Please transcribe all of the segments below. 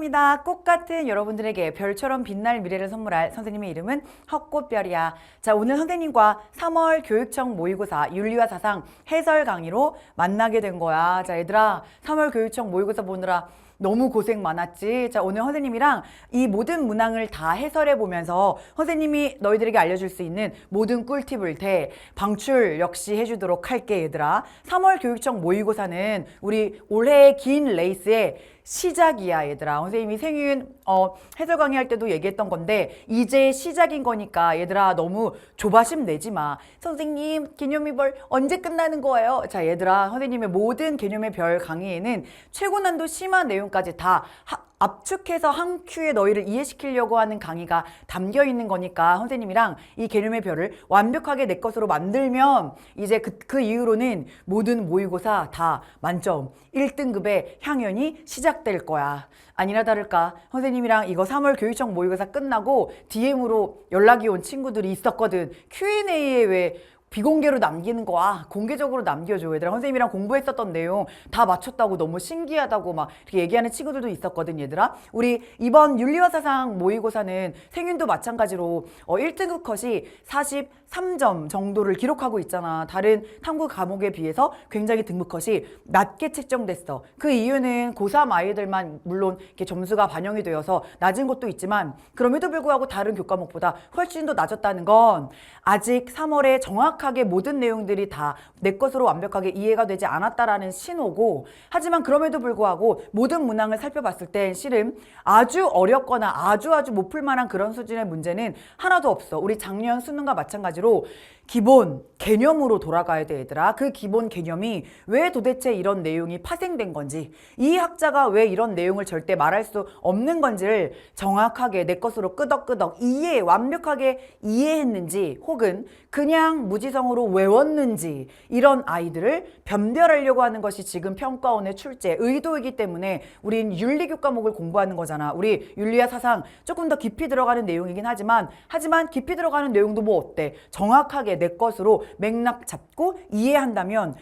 반갑습니다. 꽃 같은 여러분들에게 별처럼 빛날 미래를 선물할 선생님의 이름은 헛꽃별이야. 자, 오늘 선생님과 3월 교육청 모의고사 윤리와 사상 해설 강의로 만나게 된 거야. 자, 얘들아, 3월 교육청 모의고사 보느라 너무 고생 많았지. 자, 오늘 선생님이랑 이 모든 문항을 다 해설해 보면서 선생님이 너희들에게 알려줄 수 있는 모든 꿀팁을 방출 역시 해주도록 할게, 얘들아. 3월 교육청 모의고사는 우리 올해의 긴 레이스의 시작이야, 얘들아. 선생님이 생윤 해설 강의할 때도 얘기했던 건데 이제 시작인 거니까 얘들아 너무 조바심 내지 마. 선생님, 개념의 별 언제 끝나는 거예요? 자, 얘들아, 선생님의 모든 개념의 별 강의에는 최고 난도 심한 내용까지 다 압축해서 한 큐에 너희를 이해시키려고 하는 강의가 담겨 있는 거니까 선생님이랑 이 개념의 별을 완벽하게 내 것으로 만들면 이제 그 이후로는 모든 모의고사 다 만점 1등급의 향연이 시작될 거야. 아니나 다를까 선생님이랑 이거 3월 교육청 모의고사 끝나고 DM으로 연락이 온 친구들이 있었거든. Q&A에 왜 비공개로 남기는 거야. 공개적으로 남겨줘. 얘들아, 선생님이랑 공부했었던 내용 다 맞췄다고 너무 신기하다고 막 이렇게 얘기하는 친구들도 있었거든, 얘들아. 우리 이번 윤리와 사상 모의고사는 생윤도 마찬가지로 1등급 컷이 43점 정도를 기록하고 있잖아. 다른 탐구 과목에 비해서 굉장히 등급 컷이 낮게 책정됐어. 그 이유는 고3 아이들만 물론 이렇게 점수가 반영이 되어서 낮은 것도 있지만 그럼에도 불구하고 다른 교과목보다 훨씬 더 낮았다는 건 아직 3월에 정확하게 모든 내용들이 다 내 것으로 완벽하게 이해가 되지 않았다라는 신호고, 하지만 그럼에도 불구하고 모든 문항을 살펴봤을 땐 실은 아주 어렵거나 아주 못 풀만한 그런 수준의 문제는 하나도 없어. 우리 작년 수능과 마찬가지로 기본 개념으로 돌아가야 돼, 얘들아. 그 기본 개념이 왜 도대체 이런 내용이 파생된 건지, 이 학자가 왜 이런 내용을 절대 말할 수 없는 건지를 정확하게 내 것으로 끄덕끄덕 완벽하게 이해했는지, 혹은 그냥 무지성으로 외웠는지, 이런 아이들을 변별하려고 하는 것이 지금 평가원의 출제 의도이기 때문에 우린 윤리교 과목을 공부하는 거잖아. 우리 윤리와 사상 조금 더 깊이 들어가는 내용이긴 하지만 깊이 들어가는 내용도 뭐 어때? 정확하게 내 것으로 맥락 잡고 이해한다면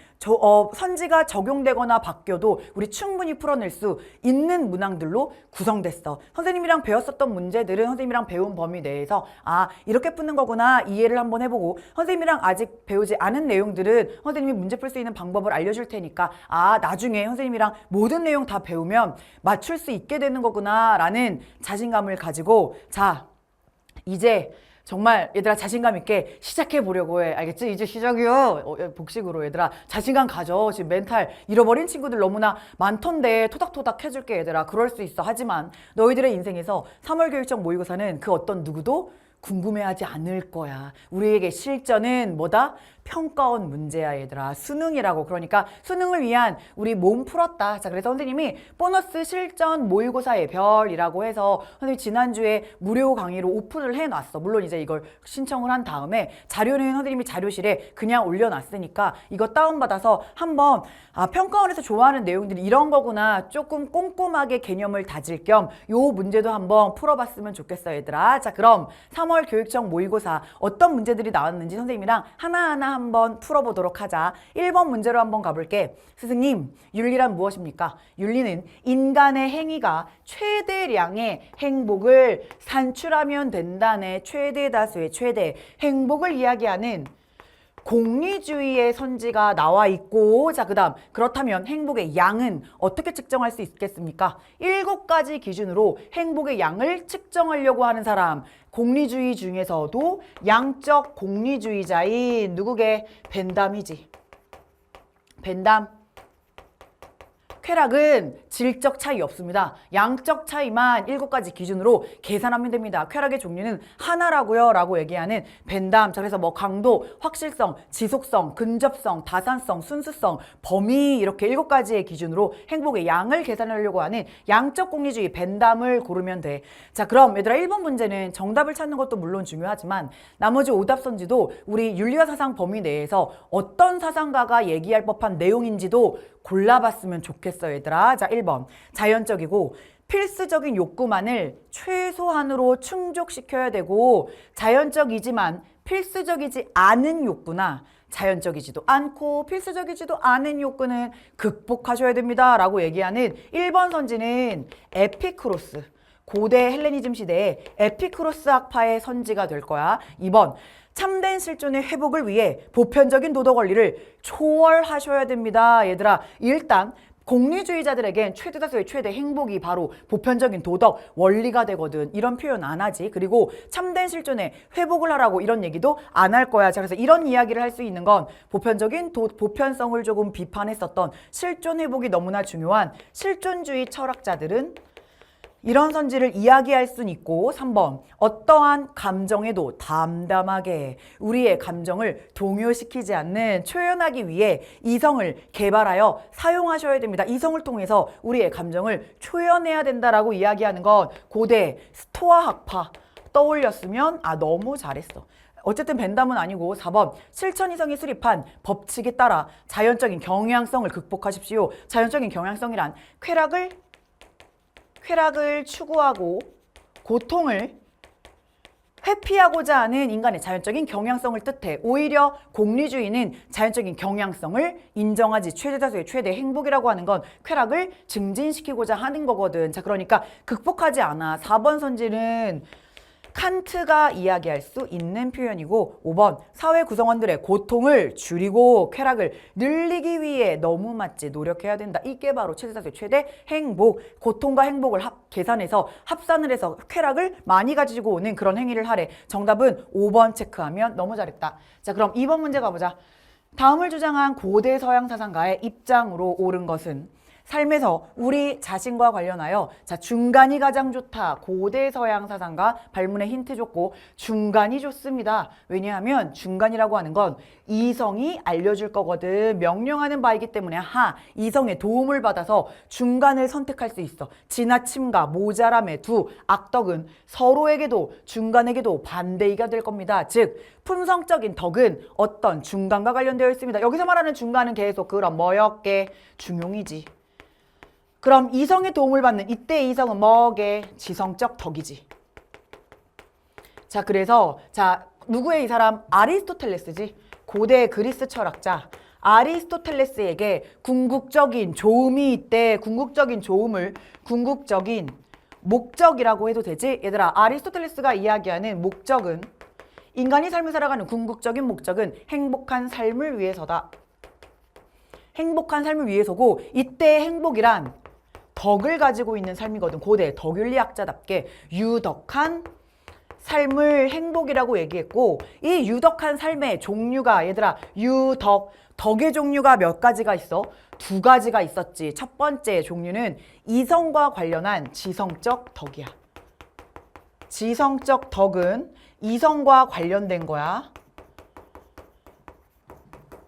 선지가 적용되거나 바뀌어도 우리 충분히 풀어낼 수 있는 문항들로 구성됐어. 선생님이랑 배웠었던 문제들은 선생님이랑 배운 범위 내에서 이렇게 푸는 거구나 이해를 한번 해보고, 선생님이랑 아직 배우지 않은 내용들은 선생님이 문제 풀 수 있는 방법을 알려줄 테니까 나중에 선생님이랑 모든 내용 다 배우면 맞출 수 있게 되는 거구나 라는 자신감을 가지고, 자, 이제 정말 얘들아 자신감 있게 시작해 보려고 해. 알겠지? 이제 시작이요. 복식으로 얘들아 자신감 가져. 지금 멘탈 잃어버린 친구들 너무나 많던데 토닥토닥 해줄게, 얘들아. 그럴 수 있어. 하지만 너희들의 인생에서 3월 교육청 모의고사는 그 어떤 누구도 궁금해하지 않을 거야. 우리에게 실전은 뭐다? 평가원 문제야, 얘들아. 수능이라고. 그러니까 수능을 위한 우리 몸 풀었다. 자, 그래서 선생님이 보너스 실전 모의고사의 별이라고 해서 선생님이 지난주에 무료 강의로 오픈을 해놨어. 물론 이제 이걸 신청을 한 다음에 자료는 선생님이 자료실에 그냥 올려놨으니까 이거 다운받아서 한번 평가원에서 좋아하는 내용들이 이런 거구나, 조금 꼼꼼하게 개념을 다질 겸 요 문제도 한번 풀어봤으면 좋겠어, 얘들아. 자, 그럼 3월 교육청 모의고사 어떤 문제들이 나왔는지 선생님이랑 하나하나 한번 풀어보도록 하자. 1번 문제로 한번 가볼게. 스승님, 윤리란 무엇입니까? 윤리는 인간의 행위가 최대량의 행복을 산출하면 된다네. 최대 다수의 최대 행복을 이야기하는 공리주의의 선지가 나와 있고, 자, 그 다음 그렇다면 행복의 양은 어떻게 측정할 수 있겠습니까? 7가지 기준으로 행복의 양을 측정하려고 하는 사람, 공리주의 중에서도 양적 공리주의자인 누구게? 벤담이지. 벤담. 쾌락은 질적 차이 없습니다. 양적 차이만 7가지 기준으로 계산하면 됩니다. 쾌락의 종류는 하나라고요 라고 얘기하는 벤담. 자, 그래서 뭐 강도, 확실성, 지속성, 근접성, 다산성, 순수성, 범위, 이렇게 7가지의 기준으로 행복의 양을 계산하려고 하는 양적 공리주의 벤담을 고르면 돼. 자, 그럼 얘들아 1번 문제는 정답을 찾는 것도 물론 중요하지만 나머지 오답선지도 우리 윤리와 사상 범위 내에서 어떤 사상가가 얘기할 법한 내용인지도 골라봤으면 좋겠어요, 얘들아. 자, 1번. 자연적이고 필수적인 욕구만을 최소한으로 충족시켜야 되고, 자연적이지만 필수적이지 않은 욕구나 자연적이지도 않고 필수적이지도 않은 욕구는 극복하셔야 됩니다. 라고 얘기하는 1번 선지는 에피쿠로스. 고대 헬레니즘 시대에 에피쿠로스 학파의 선지가 될 거야. 2번. 참된 실존의 회복을 위해 보편적인 도덕 원리를 초월하셔야 됩니다. 얘들아, 일단 공리주의자들에겐 최대 다수의 최대 행복이 바로 보편적인 도덕 원리가 되거든. 이런 표현 안 하지. 그리고 참된 실존의 회복을 하라고 이런 얘기도 안 할 거야. 자, 그래서 이런 이야기를 할 수 있는 건 보편적인 보편성을 조금 비판했었던 실존 회복이 너무나 중요한 실존주의 철학자들은 이런 선지를 이야기할 수는 있고. 3번, 어떠한 감정에도 담담하게 우리의 감정을 동요시키지 않는 초연하기 위해 이성을 개발하여 사용하셔야 됩니다. 이성을 통해서 우리의 감정을 초연해야 된다라고 이야기하는 건 고대 스토아 학파 떠올렸으면 너무 잘했어. 어쨌든 벤담은 아니고. 4번, 실천이성이 수립한 법칙에 따라 자연적인 경향성을 극복하십시오. 자연적인 경향성이란 쾌락을 추구하고 고통을 회피하고자 하는 인간의 자연적인 경향성을 뜻해. 오히려 공리주의는 자연적인 경향성을 인정하지. 최대 다수의 최대 행복이라고 하는 건 쾌락을 증진시키고자 하는 거거든. 자, 그러니까 극복하지 않아. 4번 선지는 칸트가 이야기할 수 있는 표현이고. 5번, 사회 구성원들의 고통을 줄이고 쾌락을 늘리기 위해 너무 맞지 노력해야 된다. 이게 바로 최대다수의 최대 행복. 고통과 행복을 계산해서 합산을 해서 쾌락을 많이 가지고 오는 그런 행위를 하래. 정답은 5번 체크하면 너무 잘했다. 자, 그럼 2번 문제 가보자. 다음을 주장한 고대 서양 사상가의 입장으로 옳은 것은 삶에서 우리 자신과 관련하여 중간이 가장 좋다. 고대 서양 사상가 발문에 힌트 줬고 중간이 좋습니다. 왜냐하면 중간이라고 하는 건 이성이 알려줄 거거든. 명령하는 바이기 때문에 이성의 도움을 받아서 중간을 선택할 수 있어. 지나침과 모자람의 두 악덕은 서로에게도 중간에게도 반대이가 될 겁니다. 즉 품성적인 덕은 어떤 중간과 관련되어 있습니다. 여기서 말하는 중간은 계속 그럼 뭐였게? 중용이지. 그럼 이성의 도움을 받는 이때의 이성은 뭐게? 지성적 덕이지. 자, 그래서 누구의 이 사람? 아리스토텔레스지. 고대 그리스 철학자 아리스토텔레스에게 궁극적인 좋음이 있대. 궁극적인 좋음을 궁극적인 목적이라고 해도 되지? 얘들아, 아리스토텔레스가 이야기하는 목적은, 인간이 삶을 살아가는 궁극적인 목적은 행복한 삶을 위해서다. 행복한 삶을 위해서고, 이때의 행복이란 덕을 가지고 있는 삶이거든. 고대 덕윤리학자답게 유덕한 삶을 행복이라고 얘기했고, 이 유덕한 삶의 종류가, 얘들아, 덕의 종류가 몇 가지가 있어? 2가지가 있었지. 첫 번째 종류는 이성과 관련한 지성적 덕이야. 지성적 덕은 이성과 관련된 거야.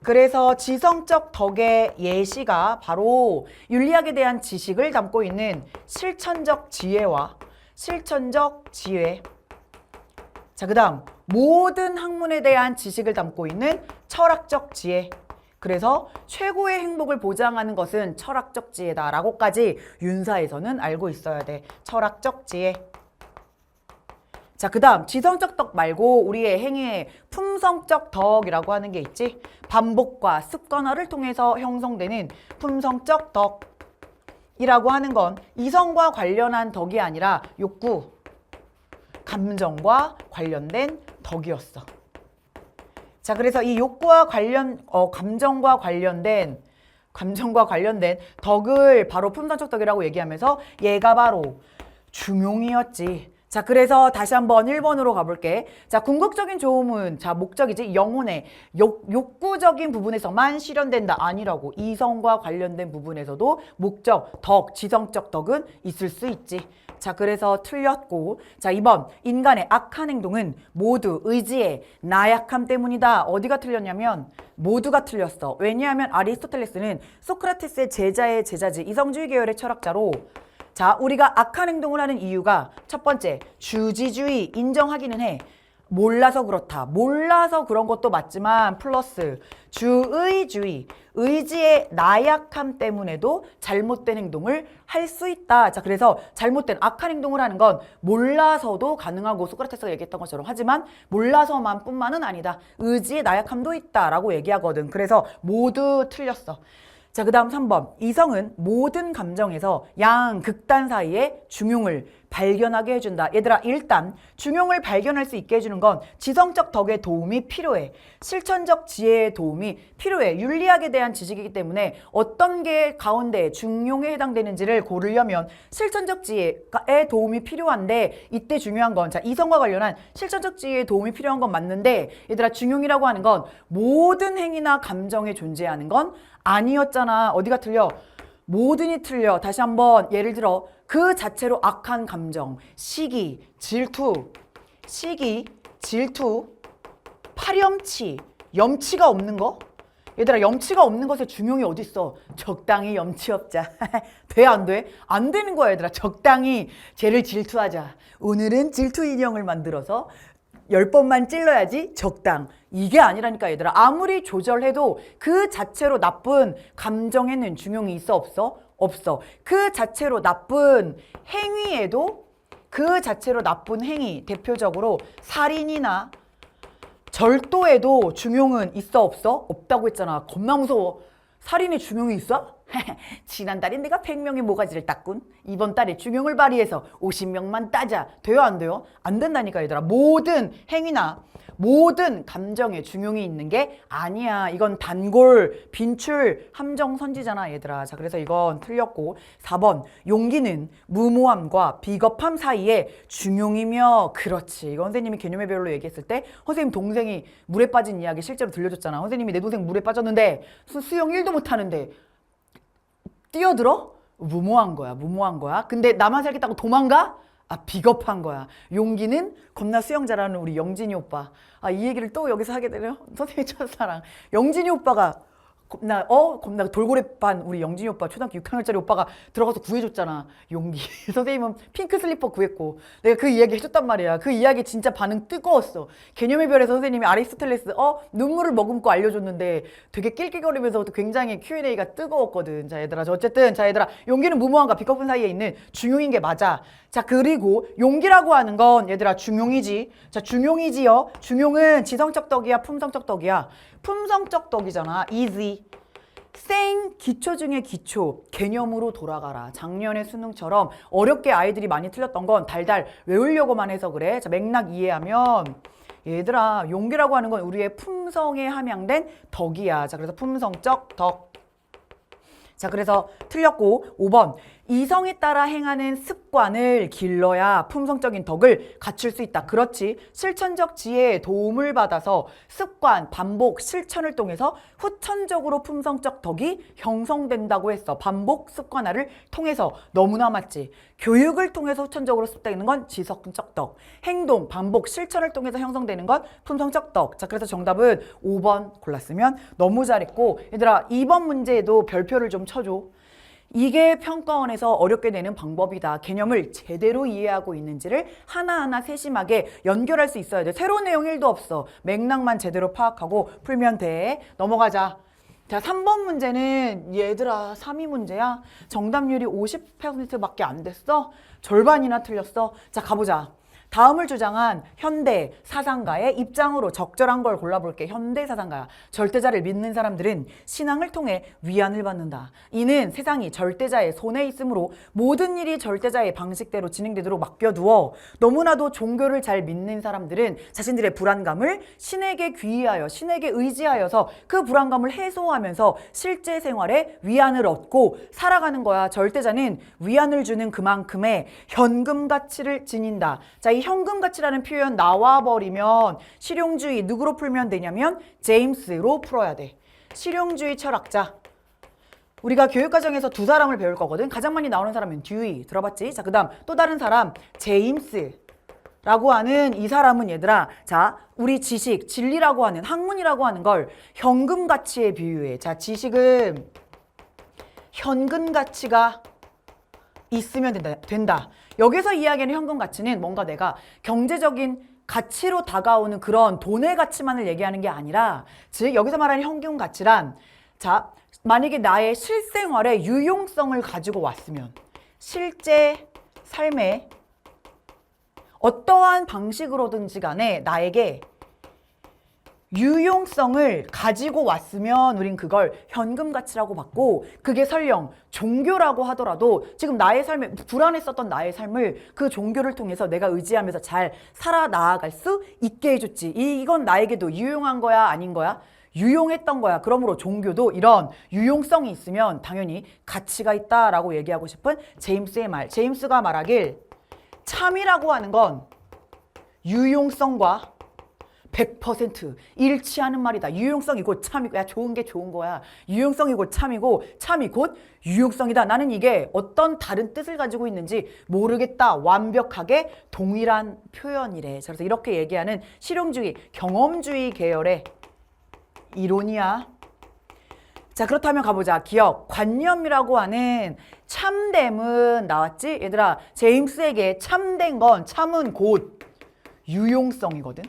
그래서 지성적 덕의 예시가 바로 윤리학에 대한 지식을 담고 있는 실천적 지혜와 실천적 지혜. 자, 그 다음 모든 학문에 대한 지식을 담고 있는 철학적 지혜. 그래서 최고의 행복을 보장하는 것은 철학적 지혜다라고까지 윤사에서는 알고 있어야 돼. 철학적 지혜. 자, 그 다음 지성적 덕 말고 우리의 행위에 품성적 덕이라고 하는 게 있지. 반복과 습관화를 통해서 형성되는 품성적 덕이라고 하는 건 이성과 관련한 덕이 아니라 욕구, 감정과 관련된 덕이었어. 자, 그래서 이 욕구와 감정과 관련된 덕을 바로 품성적 덕이라고 얘기하면서 얘가 바로 중용이었지. 자, 그래서 다시 한번 1번으로 가볼게. 자, 궁극적인 좋음은 목적이지. 영혼의 욕구적인 부분에서만 실현된다. 아니라고. 이성과 관련된 부분에서도 목적, 덕, 지성적 덕은 있을 수 있지. 자, 그래서 틀렸고. 자, 2번. 인간의 악한 행동은 모두 의지의 나약함 때문이다. 어디가 틀렸냐면 모두가 틀렸어. 왜냐하면 아리스토텔레스는 소크라테스의 제자의 제자지. 이성주의 계열의 철학자로, 자, 우리가 악한 행동을 하는 이유가 첫 번째, 주지주의 인정하기는 해. 몰라서 그렇다. 몰라서 그런 것도 맞지만 플러스 주의주의. 의지의 나약함 때문에도 잘못된 행동을 할 수 있다. 자, 그래서 잘못된 악한 행동을 하는 건 몰라서도 가능하고 소크라테스가 얘기했던 것처럼 하지만 몰라서만 뿐만은 아니다. 의지의 나약함도 있다라고 얘기하거든. 그래서 모두 틀렸어. 자, 그 다음 3번. 이성은 모든 감정에서 양극단 사이의 중용을 발견하게 해준다. 얘들아, 일단 중용을 발견할 수 있게 해주는 건 지성적 덕의 도움이 필요해. 실천적 지혜의 도움이 필요해. 윤리학에 대한 지식이기 때문에 어떤 게 가운데 중용에 해당되는지를 고르려면 실천적 지혜의 도움이 필요한데, 이때 중요한 건, 자, 이성과 관련한 실천적 지혜의 도움이 필요한 건 맞는데, 얘들아, 중용이라고 하는 건 모든 행위나 감정에 존재하는 건 아니었잖아. 어디가 틀려? 모든이 틀려. 다시 한번 예를 들어 그 자체로 악한 감정, 시기, 질투, 파렴치, 염치가 없는 거? 얘들아, 염치가 없는 것에 중용이 어딨어? 적당히 염치 없자. 돼, 안 돼? 안 되는 거야, 얘들아. 적당히 쟤를 질투하자. 오늘은 질투 인형을 만들어서 10번만 찔러야지 적당. 이게 아니라니까, 얘들아. 아무리 조절해도 그 자체로 나쁜 감정에는 중용이 있어, 없어? 없어. 그 자체로 나쁜 행위에도, 그 자체로 나쁜 행위, 대표적으로 살인이나 절도에도 중용은 있어, 없어? 없다고 했잖아. 겁나 무서워. 살인에 중용이 있어? 지난달에 내가 100명의 모가지를 땄군. 이번 달에 중용을 발휘해서 50명만 따자. 돼요, 안 돼요? 안 된다니까, 얘들아. 모든 행위나 모든 감정에 중용이 있는 게 아니야. 이건 단골, 빈출, 함정 선지잖아, 얘들아. 자, 그래서 이건 틀렸고. 4번. 용기는 무모함과 비겁함 사이에 중용이며. 그렇지. 이거 선생님이 개념의 별로 얘기했을 때 선생님 동생이 물에 빠진 이야기 실제로 들려줬잖아. 선생님이 내 동생 물에 빠졌는데 수영 1도 못하는데 뛰어들어? 무모한 거야, 무모한 거야. 근데 나만 살겠다고 도망가? 아, 비겁한 거야. 용기는 겁나 수영 잘하는 우리 영진이 오빠. 아, 이 얘기를 또 여기서 하게 되네요. 선생님의 첫사랑. 영진이 오빠가 겁나 돌고래 반 우리 영진이 오빠 초등학교 6학년짜리 오빠가 들어가서 구해줬잖아. 용기. 선생님은 핑크 슬리퍼 구했고 내가 그 이야기 해줬단 말이야. 그 이야기 진짜 반응 뜨거웠어. 개념의 별에서 선생님이 아리스토텔레스 눈물을 머금고 알려줬는데 되게 낄낄거리면서부터 굉장히 Q&A가 뜨거웠거든. 자, 얘들아. 어쨌든 자, 얘들아. 용기는 무모함과 비겁한 사이에 있는 중용인 게 맞아. 자, 그리고 용기라고 하는 건 얘들아 중용이지. 자, 중용이지요. 중용은 지성적 덕이야, 품성적 덕이야. 품성적 덕이잖아. easy. 생 기초 중에 기초 개념으로 돌아가라. 작년의 수능처럼 어렵게 아이들이 많이 틀렸던 건 달달 외우려고만 해서 그래. 자, 맥락 이해하면 얘들아, 용기라고 하는 건 우리의 품성에 함양된 덕이야. 자, 그래서 품성적 덕. 자, 그래서 틀렸고. 5번. 이성에 따라 행하는 습관을 길러야 품성적인 덕을 갖출 수 있다. 그렇지. 실천적 지혜의 도움을 받아서 습관, 반복, 실천을 통해서 후천적으로 품성적 덕이 형성된다고 했어. 반복, 습관화를 통해서. 너무나 맞지. 교육을 통해서 후천적으로 습득되는 건 지성적 덕. 행동, 반복, 실천을 통해서 형성되는 건 품성적 덕. 자, 그래서 정답은 5번 골랐으면 너무 잘했고. 얘들아, 2번 문제에도 별표를 좀 쳐줘. 이게 평가원에서 어렵게 내는 방법이다. 개념을 제대로 이해하고 있는지를 하나하나 세심하게 연결할 수 있어야 돼. 새로운 내용 1도 없어. 맥락만 제대로 파악하고 풀면 돼. 넘어가자. 자, 3번 문제는 얘들아 3위 문제야. 정답률이 50%밖에 안 됐어. 절반이나 틀렸어. 자, 가보자. 다음을 주장한 현대 사상가의 입장으로 적절한 걸 골라볼게. 현대 사상가. 절대자를 믿는 사람들은 신앙을 통해 위안을 받는다. 이는 세상이 절대자의 손에 있으므로 모든 일이 절대자의 방식대로 진행되도록 맡겨두어 너무나도 종교를 잘 믿는 사람들은 자신들의 불안감을 신에게 귀의하여 신에게 의지하여서 그 불안감을 해소하면서 실제 생활에 위안을 얻고 살아가는 거야. 절대자는 위안을 주는 그만큼의 현금 가치를 지닌다. 자, 이 현금 가치라는 표현 나와버리면 실용주의 누구로 풀면 되냐면 제임스로 풀어야 돼. 실용주의 철학자. 우리가 교육과정에서 두 사람을 배울 거거든. 가장 많이 나오는 사람은 듀이. 들어봤지? 자, 그 다음 또 다른 사람 제임스라고 하는 이 사람은 얘들아, 자, 우리 지식, 진리라고 하는 학문이라고 하는 걸 현금 가치에 비유해. 자, 지식은 현금 가치가 있으면 된다. 여기서 이야기하는 현금 가치는 뭔가 내가 경제적인 가치로 다가오는 그런 돈의 가치만을 얘기하는 게 아니라, 즉 여기서 말하는 현금 가치란, 자, 만약에 나의 실생활에 유용성을 가지고 왔으면, 실제 삶에 어떠한 방식으로든지 간에 나에게 유용성을 가지고 왔으면 우린 그걸 현금 가치라고 받고, 그게 설령 종교라고 하더라도 지금 나의 삶에 불안했었던 나의 삶을 그 종교를 통해서 내가 의지하면서 잘 살아나아갈 수 있게 해줬지. 이건 나에게도 유용한 거야, 아닌 거야? 유용했던 거야. 그러므로 종교도 이런 유용성이 있으면 당연히 가치가 있다라고 얘기하고 싶은 제임스의 말. 제임스가 말하길 참이라고 하는 건 유용성과 100% 일치하는 말이다. 유용성이 곧 참이고, 야, 좋은 게 좋은 거야. 유용성이 곧 참이고, 참이 곧 유용성이다. 나는 이게 어떤 다른 뜻을 가지고 있는지 모르겠다. 완벽하게 동일한 표현이래. 그래서 이렇게 얘기하는 실용주의, 경험주의 계열의 이론이야. 자, 그렇다면 가보자. 기억, 관념이라고 하는 참됨은 나왔지? 얘들아, 제임스에게 참된 건, 참은 곧 유용성이거든.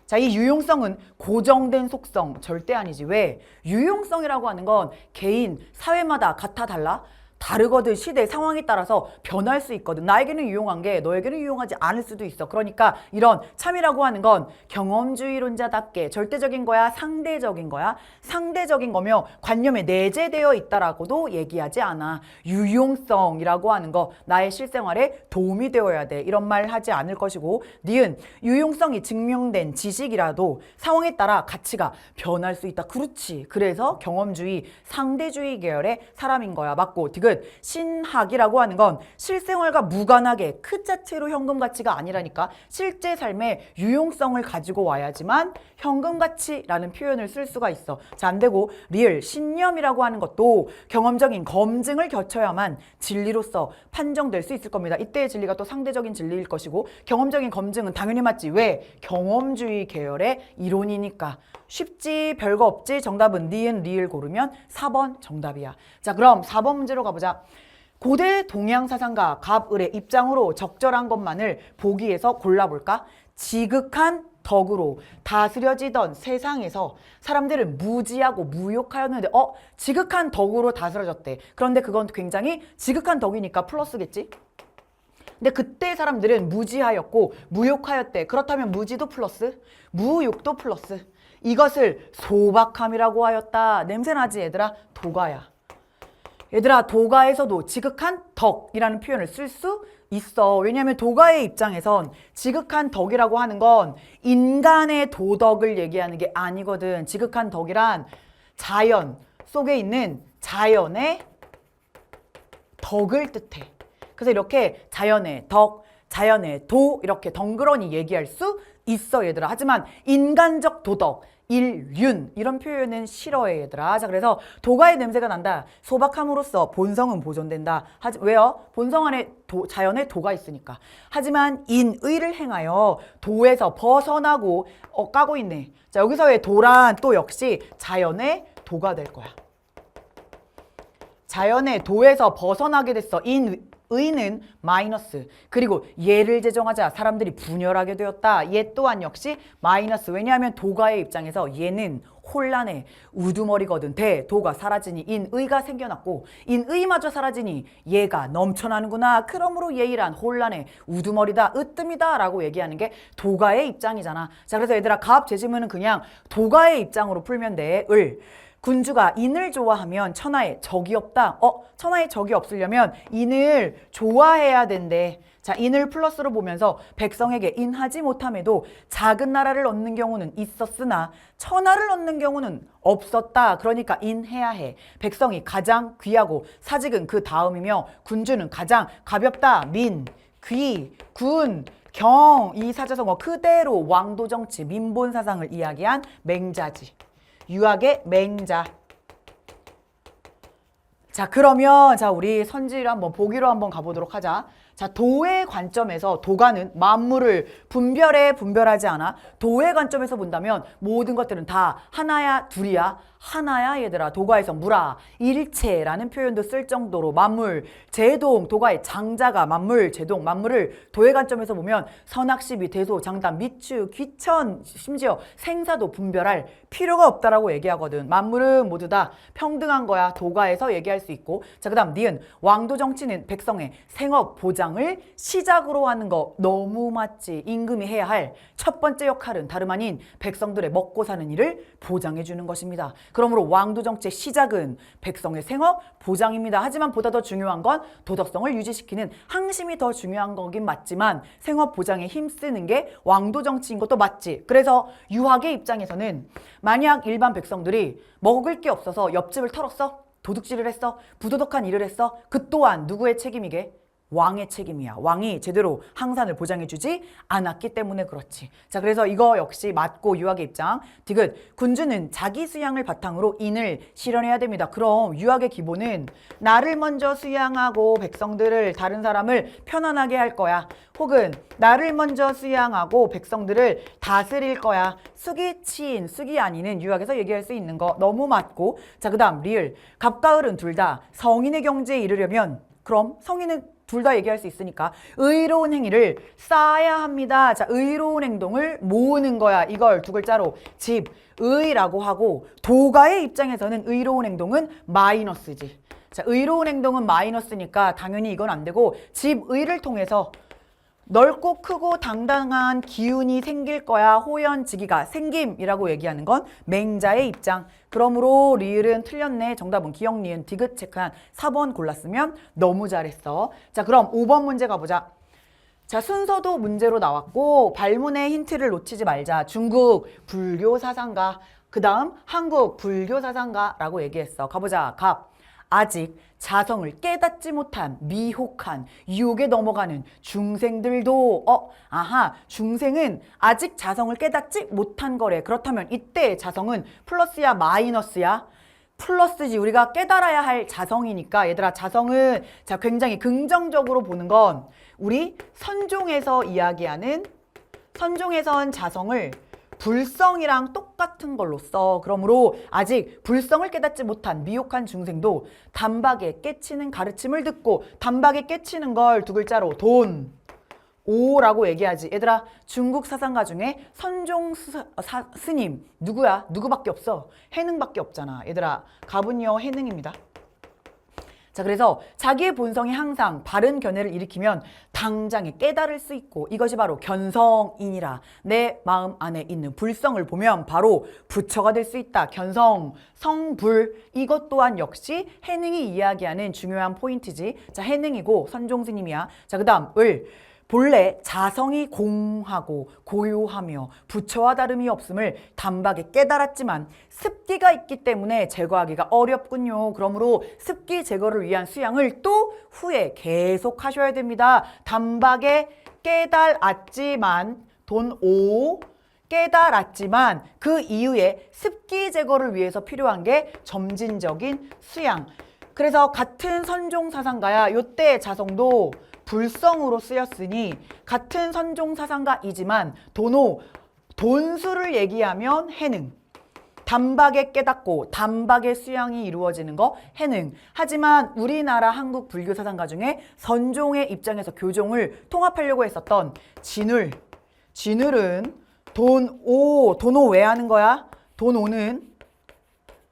자, 이 유용성은 고정된 속성 절대 아니지. 왜? 유용성이라고 하는 건 개인, 사회마다 같아 달라? 다르거든. 시대, 상황에 따라서 변할 수 있거든. 나에게는 유용한 게 너에게는 유용하지 않을 수도 있어. 그러니까 이런 참이라고 하는 건 경험주의론자답게 절대적인 거야, 상대적인 거야? 상대적인 거며 관념에 내재되어 있다라고도 얘기하지 않아. 유용성이라고 하는 거 나의 실생활에 도움이 되어야 돼. 이런 말 하지 않을 것이고, 니은 유용성이 증명된 지식이라도 상황에 따라 가치가 변할 수 있다. 그렇지. 그래서 경험주의, 상대주의 계열의 사람인 거야. 맞고, 디귿 신학이라고 하는 건 실생활과 무관하게 그 자체로 현금 가치가 아니라니까. 실제 삶에 유용성을 가지고 와야지만 현금 가치라는 표현을 쓸 수가 있어. 자, 안 되고 리을 신념이라고 하는 것도 경험적인 검증을 거쳐야만 진리로서 판정될 수 있을 겁니다. 이때의 진리가 또 상대적인 진리일 것이고, 경험적인 검증은 당연히 맞지. 왜? 경험주의 계열의 이론이니까. 쉽지, 별거 없지. 정답은 니은, 리을 고르면 4번 정답이야. 자, 그럼 4번 문제로 가보자. 고대 동양 사상가 갑을의 입장으로 적절한 것만을 보기에서 골라볼까? 지극한 덕으로 다스려지던 세상에서 사람들은 무지하고 무욕하였는데, 지극한 덕으로 다스려졌대. 그런데 그건 굉장히 지극한 덕이니까 플러스겠지? 근데 그때 사람들은 무지하였고 무욕하였대. 그렇다면 무지도 플러스, 무욕도 플러스. 이것을 소박함이라고 하였다. 냄새나지 얘들아? 도가야. 얘들아, 도가에서도 지극한 덕이라는 표현을 쓸 수 있어. 왜냐하면 도가의 입장에선 지극한 덕이라고 하는 건 인간의 도덕을 얘기하는 게 아니거든. 지극한 덕이란 자연 속에 있는 자연의 덕을 뜻해. 그래서 이렇게 자연의 덕, 자연의 도 이렇게 덩그러니 얘기할 수 있어 얘들아. 하지만 인간적 도덕, 일륜 이런 표현은 싫어해 얘들아. 자, 그래서 도가의 냄새가 난다. 소박함으로써 본성은 보존된다. 왜요? 본성 안에 자연의 도가 있으니까. 하지만 인의를 행하여 도에서 벗어나고 까고 있네. 자, 여기서의 도란 또 역시 자연의 도가 될 거야. 자연의 도에서 벗어나게 됐어. 의는 마이너스. 그리고 예를 제정하자 사람들이 분열하게 되었다. 예 또한 역시 마이너스. 왜냐하면 도가의 입장에서 예는 혼란의 우두머리거든. 대도가 사라지니 인의가 생겨났고, 인의마저 사라지니 예가 넘쳐나는구나. 그러므로 예이란 혼란의 우두머리다, 으뜸이다 라고 얘기하는 게 도가의 입장이잖아. 자, 그래서 얘들아, 갑 제지문은 그냥 도가의 입장으로 풀면 돼. 군주가 인을 좋아하면 천하에 적이 없다. 천하에 적이 없으려면 인을 좋아해야 된대. 자, 인을 플러스로 보면서 백성에게 인하지 못함에도 작은 나라를 얻는 경우는 있었으나 천하를 얻는 경우는 없었다. 그러니까 인해야 해. 백성이 가장 귀하고 사직은 그 다음이며 군주는 가장 가볍다. 민, 귀, 군, 경. 이 사자성어 그대로 왕도 정치, 민본 사상을 이야기한 맹자지. 유학의 맹자. 자, 그러면 자, 우리 선지를 한번 보기로 한번 가보도록 하자. 자, 도의 관점에서 도가는 만물을 분별하지 않아. 도의 관점에서 본다면 모든 것들은 다 하나야, 둘이야? 하나야, 얘들아. 도가에서 무라, 일체라는 표현도 쓸 정도로 만물, 제동, 도가의 장자가 만물, 제동, 만물을 도의 관점에서 보면 선악시비, 대소, 장단, 미추, 귀천, 심지어 생사도 분별할 필요가 없다라고 얘기하거든. 만물은 모두 다 평등한 거야. 도가에서 얘기할 수 있고. 자, 그 다음 니은 왕도 정치는 백성의 생업 보장을 시작으로 하는 거 너무 맞지. 임금이 해야 할 첫 번째 역할은 다름 아닌 백성들의 먹고 사는 일을 보장해 주는 것입니다. 그러므로 왕도 정치의 시작은 백성의 생업 보장입니다. 하지만 보다 더 중요한 건 도덕성을 유지시키는 항심이 더 중요한 거긴 맞지만 생업 보장에 힘쓰는 게 왕도 정치인 것도 맞지. 그래서 유학의 입장에서는 만약 일반 백성들이 먹을 게 없어서 옆집을 털었어? 도둑질을 했어? 부도덕한 일을 했어? 그 또한 누구의 책임이게? 왕의 책임이야. 왕이 제대로 항산을 보장해주지 않았기 때문에 그렇지. 자, 그래서 이거 역시 맞고 유학의 입장. 디귿, 군주는 자기 수양을 바탕으로 인을 실현해야 됩니다. 그럼 유학의 기본은 나를 먼저 수양하고 백성들을, 다른 사람을 편안하게 할 거야. 혹은 나를 먼저 수양하고 백성들을 다스릴 거야. 숙이 숙이 아니는 유학에서 얘기할 수 있는 거 너무 맞고. 자, 그 다음 리을, 갑과 을은 둘 다 성인의 경지에 이르려면, 그럼 성인은 둘 다 얘기할 수 있으니까 의로운 행위를 쌓아야 합니다. 자, 의로운 행동을 모으는 거야. 이걸 두 글자로 집의라고 하고, 도가의 입장에서는 의로운 행동은 마이너스지. 자, 의로운 행동은 마이너스니까 당연히 이건 안 되고, 집의를 통해서 넓고 크고 당당한 기운이 생길 거야. 호연지기가 생김이라고 얘기하는 건 맹자의 입장. 그러므로 리을은 틀렸네. 정답은 기역, 니은, 디귿 체크한 4번 골랐으면 너무 잘했어. 자, 그럼 5번 문제 가보자. 자, 순서도 문제로 나왔고 발문의 힌트를 놓치지 말자. 중국 불교 사상가, 그 다음 한국 불교 사상가라고 얘기했어. 가보자. 갑, 아직 자성을 깨닫지 못한 미혹한 유혹에 넘어가는 중생들도 중생은 아직 자성을 깨닫지 못한 거래. 그렇다면 이때 자성은 플러스야 마이너스야? 플러스지. 우리가 깨달아야 할 자성이니까. 얘들아, 자성은 자 굉장히 긍정적으로 보는 건 우리 선종에서 이야기하는, 선종에선 자성을 불성이랑 똑같은 걸로 써. 그러므로 아직 불성을 깨닫지 못한 미혹한 중생도 단박에 깨치는 가르침을 듣고, 단박에 깨치는 걸 두 글자로 돈, 오라고 얘기하지. 얘들아, 중국 사상가 중에 선종 스님 누구야? 누구밖에 없어? 해능밖에 없잖아. 얘들아, 갑은요 해능입니다. 자, 그래서 자기의 본성이 항상 바른 견해를 일으키면 당장에 깨달을 수 있고, 이것이 바로 견성이니라. 내 마음 안에 있는 불성을 보면 바로 부처가 될 수 있다. 견성, 성불, 이것 또한 역시 해능이 이야기하는 중요한 포인트지. 자, 해능이고 선종스님이야. 자, 그 다음 을, 본래 자성이 공하고 고요하며 부처와 다름이 없음을 단박에 깨달았지만 습기가 있기 때문에 제거하기가 어렵군요. 그러므로 습기 제거를 위한 수양을 또 후에 계속 하셔야 됩니다. 단박에 깨달았지만 돈 5, 깨달았지만 그 이후에 습기 제거를 위해서 필요한 게 점진적인 수양. 그래서 같은 선종 사상가야 요때 자성도 불성으로 쓰였으니 같은 선종 사상가이지만 도노, 돈수를 얘기하면 해능, 단박에 깨닫고 단박에 수양이 이루어지는 거 해능. 하지만 우리나라 한국 불교 사상가 중에 선종의 입장에서 교종을 통합하려고 했었던 진울은 돈오 왜 하는 거야? 돈오는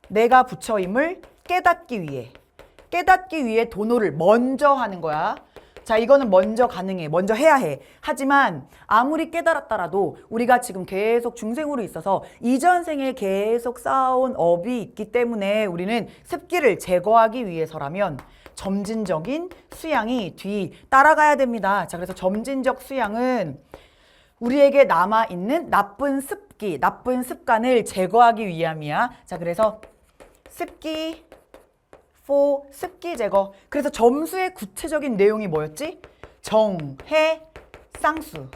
내가 부처임을 깨닫기 위해 돈오를 먼저 하는 거야. 자, 이거는 먼저 가능해. 먼저 해야 해. 하지만 아무리 깨달았더라도 우리가 지금 계속 중생으로 있어서 이전 생에 계속 쌓아온 업이 있기 때문에 우리는 습기를 제거하기 위해서라면 점진적인 수양이 뒤 따라가야 됩니다. 자, 그래서 점진적 수양은 우리에게 남아있는 나쁜 습기, 나쁜 습관을 제거하기 위함이야. 자, 그래서 습기 습기 제거. 그래서 점수의 구체적인 내용이 뭐였지? 정, 해, 쌍수.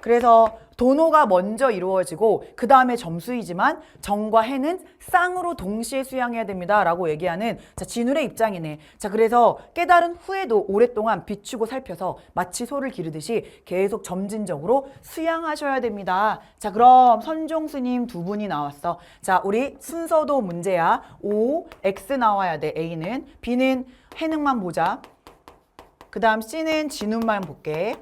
그래서 도노가 먼저 이루어지고 그 다음에 점수이지만 정과 해는 쌍으로 동시에 수양해야 됩니다 라고 얘기하는 자 진울의 입장이네. 자 그래서 깨달은 후에도 오랫동안 비추고 살펴서 마치 소를 기르듯이 계속 점진적으로 수양하셔야 됩니다. 자 그럼 선종스님 두 분이 나왔어. 자 우리 순서도 문제야. O, X 나와야 돼. A는. B는 해능만 보자. 그 다음 C는 진운만 볼게.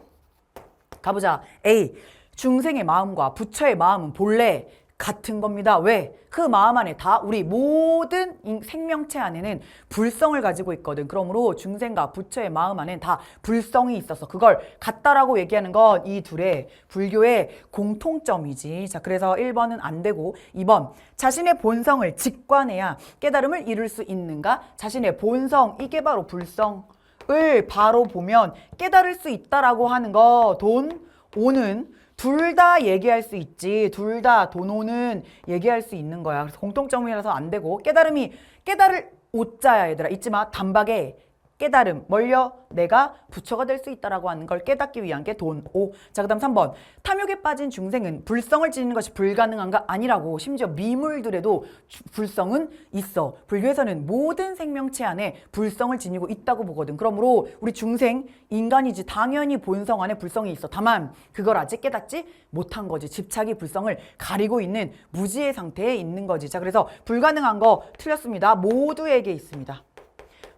가보자. A. 중생의 마음과 부처의 마음은 본래 같은 겁니다. 왜? 그 마음 안에 다 우리 모든 생명체 안에는 불성을 가지고 있거든. 그러므로 중생과 부처의 마음 안에는 다 불성이 있어서 그걸 같다라고 얘기하는 건 이 둘의 불교의 공통점이지. 자, 그래서 1번은 안 되고 2번 자신의 본성을 직관해야 깨달음을 이룰 수 있는가? 자신의 본성, 이게 바로 불성을 바로 보면 깨달을 수 있다라고 하는 거 돈, 오는 둘 다 얘기할 수 있지. 둘 다 돈오는 얘기할 수 있는 거야. 그래서 공통점이라서 안 되고 깨달을 오자야 얘들아. 잊지 마. 단박에 깨달음, 멀려 내가 부처가 될 수 있다라고 하는 걸 깨닫기 위한 게 돈, 오. 자, 그 다음 3번. 탐욕에 빠진 중생은 불성을 지니는 것이 불가능한가? 아니라고. 심지어 미물들에도 불성은 있어. 불교에서는 모든 생명체 안에 불성을 지니고 있다고 보거든. 그러므로 우리 중생, 인간이지 당연히 본성 안에 불성이 있어. 다만 그걸 아직 깨닫지 못한 거지. 집착이 불성을 가리고 있는 무지의 상태에 있는 거지. 자, 그래서 불가능한 거 틀렸습니다. 모두에게 있습니다.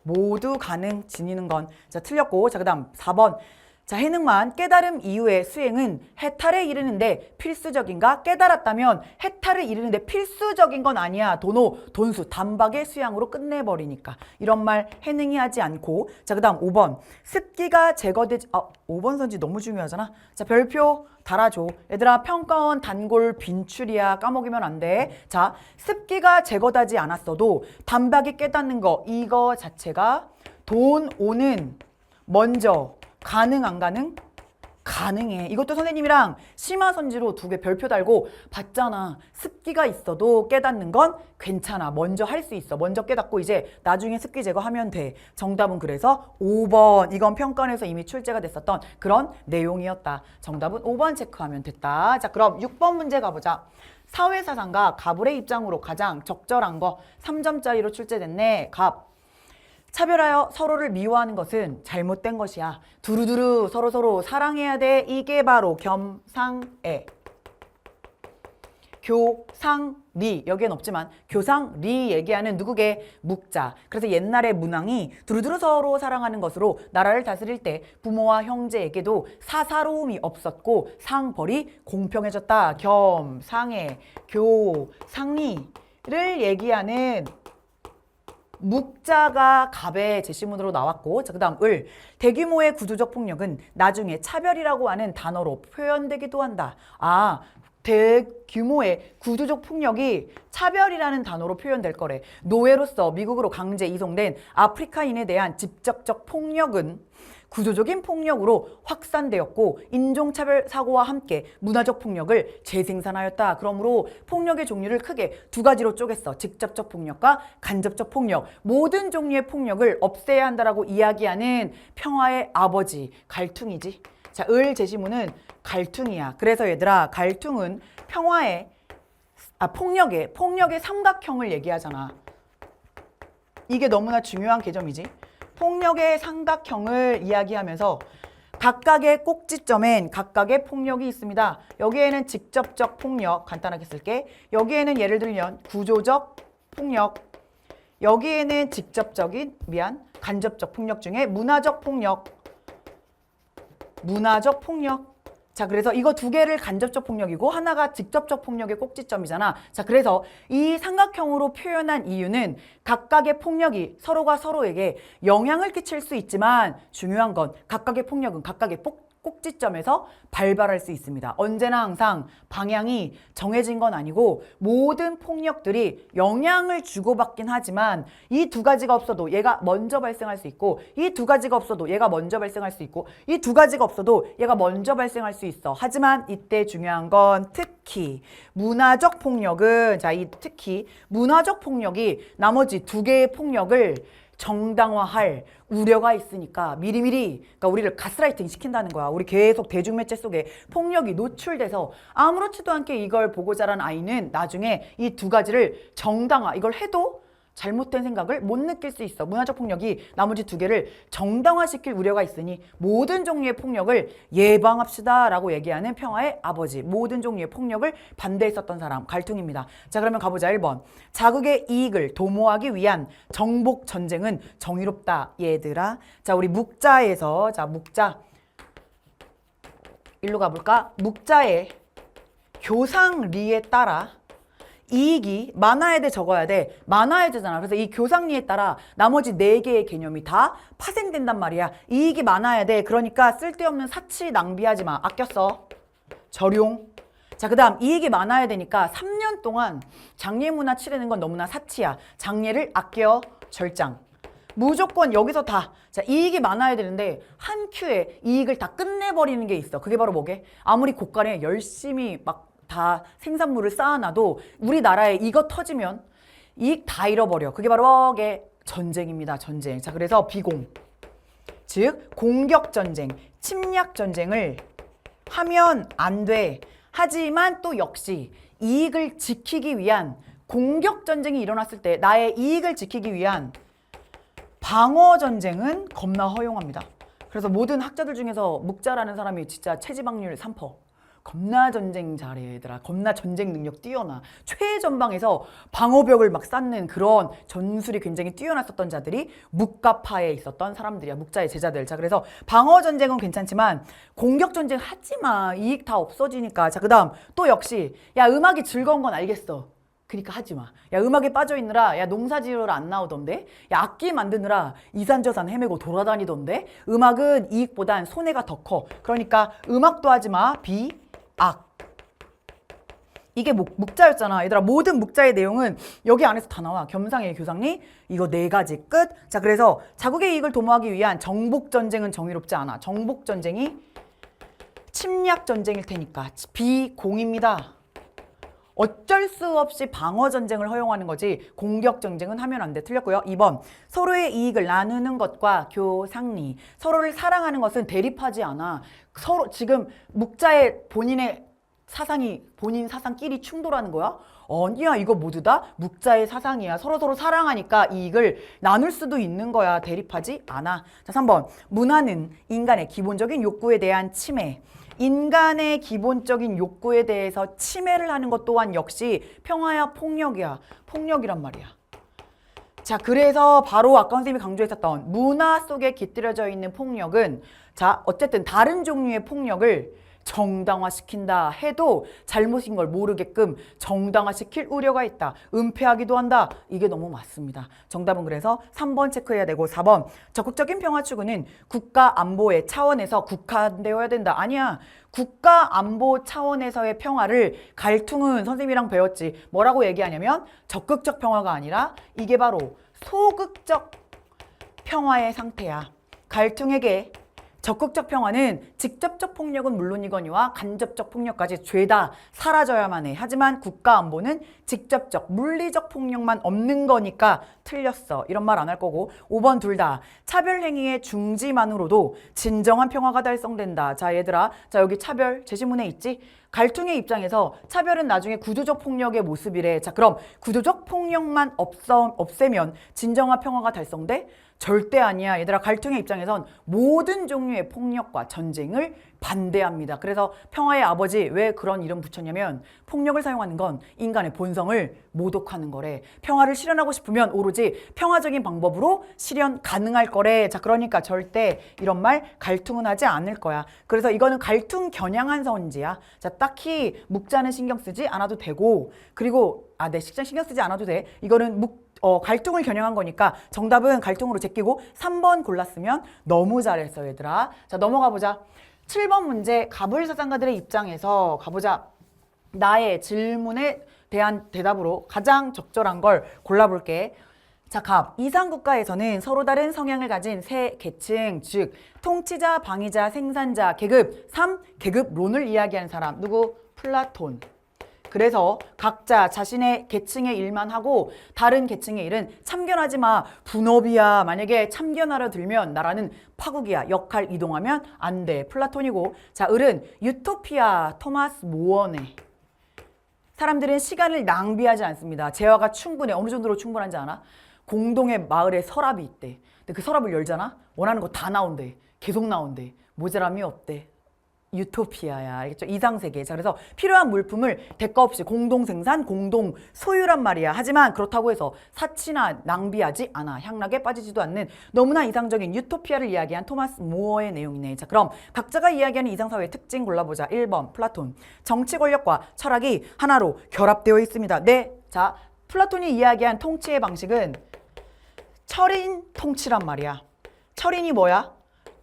모두 가능 지니는 건. 자, 틀렸고. 자, 그 다음 4번. 자, 해능만 깨달음 이후의 수행은 해탈에 이르는데 필수적인가? 깨달았다면 해탈을 이르는데 필수적인 건 아니야. 돈수, 단박의 수양으로 끝내버리니까. 이런 말 해능이 하지 않고. 자, 그 다음 5번. 습기가 제거되지, 5번 선지 너무 중요하잖아. 자, 별표 달아줘. 얘들아, 평가원 단골 빈출이야. 까먹으면 안 돼. 자, 습기가 제거되지 않았어도 단박에 깨닫는 거, 이거 자체가 돈 오는 먼저 가능 안 가능? 가능해. 이것도 선생님이랑 심화선지로 2개 별표 달고 봤잖아. 습기가 있어도 깨닫는 건 괜찮아. 먼저 할 수 있어. 먼저 깨닫고 이제 나중에 습기 제거하면 돼. 정답은 그래서 5번. 이건 평가원에서 이미 출제가 됐었던 그런 내용이었다. 정답은 5번 체크하면 됐다. 자, 그럼 6번 문제 가보자. 사회사상가 갑을의 입장으로 가장 적절한 거 3점짜리로 출제됐네. 갑. 차별하여 서로를 미워하는 것은 잘못된 것이야. 두루두루 서로서로 사랑해야 돼. 이게 바로 겸상애. 교상리. 여기엔 없지만 교상리 얘기하는 누구게? 묵자. 그래서 옛날에 문왕이 두루두루 서로 사랑하는 것으로 나라를 다스릴 때 부모와 형제에게도 사사로움이 없었고 상벌이 공평해졌다. 겸상애. 교상리를 얘기하는 묵자가 갑의 제시문으로 나왔고, 자, 그 다음 을. 대규모의 구조적 폭력은 나중에 차별이라고 하는 단어로 표현되기도 한다. 아, 대규모의 구조적 폭력이 차별이라는 단어로 표현될 거래. 노예로서 미국으로 강제 이송된 아프리카인에 대한 직접적 폭력은 구조적인 폭력으로 확산되었고 인종차별 사고와 함께 문화적 폭력을 재생산하였다. 그러므로 폭력의 종류를 크게 2가지로 쪼갰어. 직접적 폭력과 간접적 폭력. 모든 종류의 폭력을 없애야 한다라고 이야기하는 평화의 아버지, 갈퉁이지. 자, 을 제시문은 갈퉁이야. 그래서 얘들아, 갈퉁은 평화의 폭력의 삼각형을 얘기하잖아. 이게 너무나 중요한 개념이지. 폭력의 삼각형을 이야기하면서 각각의 꼭지점엔 각각의 폭력이 있습니다. 여기에는 직접적 폭력, 간단하게 쓸게. 여기에는 예를 들면 구조적 폭력, 여기에는 간접적 폭력 중에 문화적 폭력. 자, 그래서 이거 2개를 간접적 폭력이고 하나가 직접적 폭력의 꼭지점이잖아. 자, 그래서 이 삼각형으로 표현한 이유는 각각의 폭력이 서로가 서로에게 영향을 끼칠 수 있지만 중요한 건 각각의 폭력은 각각의 꼭지점에서 발발할 수 있습니다. 언제나 항상 방향이 정해진 건 아니고 모든 폭력들이 영향을 주고받긴 하지만 이 2가지가 없어도 얘가 먼저 발생할 수 있고 이 2가지가 없어도 얘가 먼저 발생할 수 있고 이 2가지가 없어도 얘가 먼저 발생할 수 있어. 하지만 이때 중요한 건 특히 문화적 폭력은 특히 문화적 폭력이 나머지 2개의 폭력을 정당화할 우려가 있으니까 미리미리 그러니까 우리를 가스라이팅 시킨다는 거야. 우리 계속 대중매체 속에 폭력이 노출돼서 아무렇지도 않게 이걸 보고 자란 아이는 나중에 이 두 가지를 정당화, 이걸 해도 잘못된 생각을 못 느낄 수 있어. 문화적 폭력이 나머지 두 개를 정당화시킬 우려가 있으니 모든 종류의 폭력을 예방합시다 라고 얘기하는 평화의 아버지. 모든 종류의 폭력을 반대했었던 사람, 갈퉁입니다. 자, 그러면 가보자. 1번. 자국의 이익을 도모하기 위한 정복 전쟁은 정의롭다. 얘들아. 자, 우리 묵자에서, 자, 묵자. 일로 가볼까? 묵자의 교상리에 따라 이익이 많아야 돼, 적어야 돼? 많아야 되잖아. 그래서 이 교상리에 따라 나머지 4개의 개념이 다 파생된단 말이야. 이익이 많아야 돼. 그러니까 쓸데없는 사치 낭비하지 마. 아껴 써. 절용. 자, 그 다음 이익이 많아야 되니까 3년 동안 장례문화 치르는 건 너무나 사치야. 장례를 아껴. 절장. 무조건 여기서 다. 자, 이익이 많아야 되는데 한 큐에 이익을 다 끝내버리는 게 있어. 그게 바로 뭐게? 아무리 고간에 열심히 막 다 생산물을 쌓아놔도 우리나라에 이거 터지면 이익 다 잃어버려. 그게 바로 전쟁입니다. 전쟁. 자, 그래서 비공, 즉 공격전쟁, 침략전쟁을 하면 안 돼. 하지만 또 역시 이익을 지키기 위한 공격전쟁이 일어났을 때 나의 이익을 지키기 위한 방어전쟁은 겁나 허용합니다. 그래서 모든 학자들 중에서 묵자라는 사람이 진짜 체지방률 3%. 겁나 전쟁 잘해, 얘들아. 겁나 전쟁 능력 뛰어나. 최전방에서 방어벽을 막 쌓는 그런 전술이 굉장히 뛰어났었던 자들이 묵가파에 있었던 사람들이야. 묵자의 제자들. 자, 그래서 방어전쟁은 괜찮지만 공격전쟁 하지 마. 이익 다 없어지니까. 자, 그 다음 또 역시 야, 음악이 즐거운 건 알겠어. 그러니까 하지 마. 야, 음악에 빠져 있느라 야, 농사지으러 안 나오던데. 야, 악기 만드느라 이산저산 헤매고 돌아다니던데. 음악은 이익보단 손해가 더 커. 그러니까 음악도 하지 마. 악. 이게 묵자였잖아. 얘들아, 모든 묵자의 내용은 여기 안에서 다 나와. 겸상의 교상리, 이거 4가지 끝. 자, 그래서 자국의 이익을 도모하기 위한 정복전쟁은 정의롭지 않아. 정복전쟁이 침략전쟁일 테니까 비공입니다. 어쩔 수 없이 방어전쟁을 허용하는 거지 공격전쟁은 하면 안 돼. 틀렸고요. 2번. 서로의 이익을 나누는 것과 교상리. 서로를 사랑하는 것은 대립하지 않아. 서로 지금 묵자의 본인의 사상이 본인 사상끼리 충돌하는 거야? 아니야, 이거 모두 다 묵자의 사상이야. 서로서로 사랑하니까 이익을 나눌 수도 있는 거야. 대립하지 않아. 자, 3번. 문화는 인간의 기본적인 욕구에 대한 침해. 인간의 기본적인 욕구에 대해서 침해를 하는 것 또한 역시 평화야 폭력이야. 폭력이란 말이야. 자, 그래서 바로 아까 선생님이 강조했었던 문화 속에 깃들여져 있는 폭력은 자, 어쨌든 다른 종류의 폭력을 정당화시킨다 해도 잘못인 걸 모르게끔 정당화시킬 우려가 있다. 은폐하기도 한다. 이게 너무 맞습니다. 정답은 그래서 3번 체크해야 되고 4번 적극적인 평화 추구는 국가 안보의 차원에서 국한되어야 된다. 아니야. 국가 안보 차원에서의 평화를 갈퉁은 선생님이랑 배웠지. 뭐라고 얘기하냐면 적극적 평화가 아니라 이게 바로 소극적 평화의 상태야. 갈퉁에게 적극적 평화는 직접적 폭력은 물론이거니와 간접적 폭력까지 죄다 사라져야만 해. 하지만 국가안보는 직접적 물리적 폭력만 없는 거니까 틀렸어. 이런 말 안 할 거고 5번 둘 다 차별행위의 중지만으로도 진정한 평화가 달성된다. 자, 얘들아, 자, 여기 차별 제시문에 있지? 갈퉁의 입장에서 차별은 나중에 구조적 폭력의 모습이래. 자, 그럼 구조적 폭력만 없애면 진정한 평화가 달성돼? 절대 아니야. 얘들아, 갈퉁의 입장에선 모든 종류의 폭력과 전쟁을 반대합니다. 그래서 평화의 아버지 왜 그런 이름 붙였냐면 폭력을 사용하는 건 인간의 본성을 모독하는 거래. 평화를 실현하고 싶으면 오로지 평화적인 방법으로 실현 가능할 거래. 자, 그러니까 절대 이런 말 갈퉁은 하지 않을 거야. 그래서 이거는 갈퉁 겨냥한 선지야. 자, 딱히 묵자는 신경 쓰지 않아도 되고, 그리고 네, 신경 쓰지 않아도 돼. 이거는 갈퉁을 겨냥한 거니까 정답은 갈퉁으로 제끼고 3번 골랐으면 너무 잘했어, 얘들아. 자, 넘어가 보자. 7번 문제, 가불사상가들의 입장에서 가보자. 나의 질문에 대한 대답으로 가장 적절한 걸 골라볼게. 자, 이상국가에서는 서로 다른 성향을 가진 세 계층, 즉 통치자, 방위자, 생산자, 계급 3, 계급론을 이야기하는 사람. 누구? 플라톤. 그래서 각자 자신의 계층의 일만 하고 다른 계층의 일은 참견하지 마. 분업이야. 만약에 참견하려 들면 나라는 파국이야. 역할 이동하면 안 돼. 플라톤이고. 자, 을은 유토피아. 토마스 모어네. 사람들은 시간을 낭비하지 않습니다. 재화가 충분해. 어느 정도로 충분한지 아나? 공동의 마을에 서랍이 있대. 근데 그 서랍을 열잖아? 원하는 거 다 나온대. 계속 나온대. 모자람이 없대. 유토피아야. 알겠죠? 이상세계. 자, 그래서 필요한 물품을 대가 없이 공동 생산, 공동 소유란 말이야. 하지만 그렇다고 해서 사치나 낭비하지 않아. 향락에 빠지지도 않는 너무나 이상적인 유토피아를 이야기한 토마스 모어의 내용이네. 자, 그럼 각자가 이야기하는 이상사회의 특징 골라보자. 1번 플라톤. 정치 권력과 철학이 하나로 결합되어 있습니다. 네. 자, 플라톤이 이야기한 통치의 방식은 철인 통치란 말이야. 철인이 뭐야?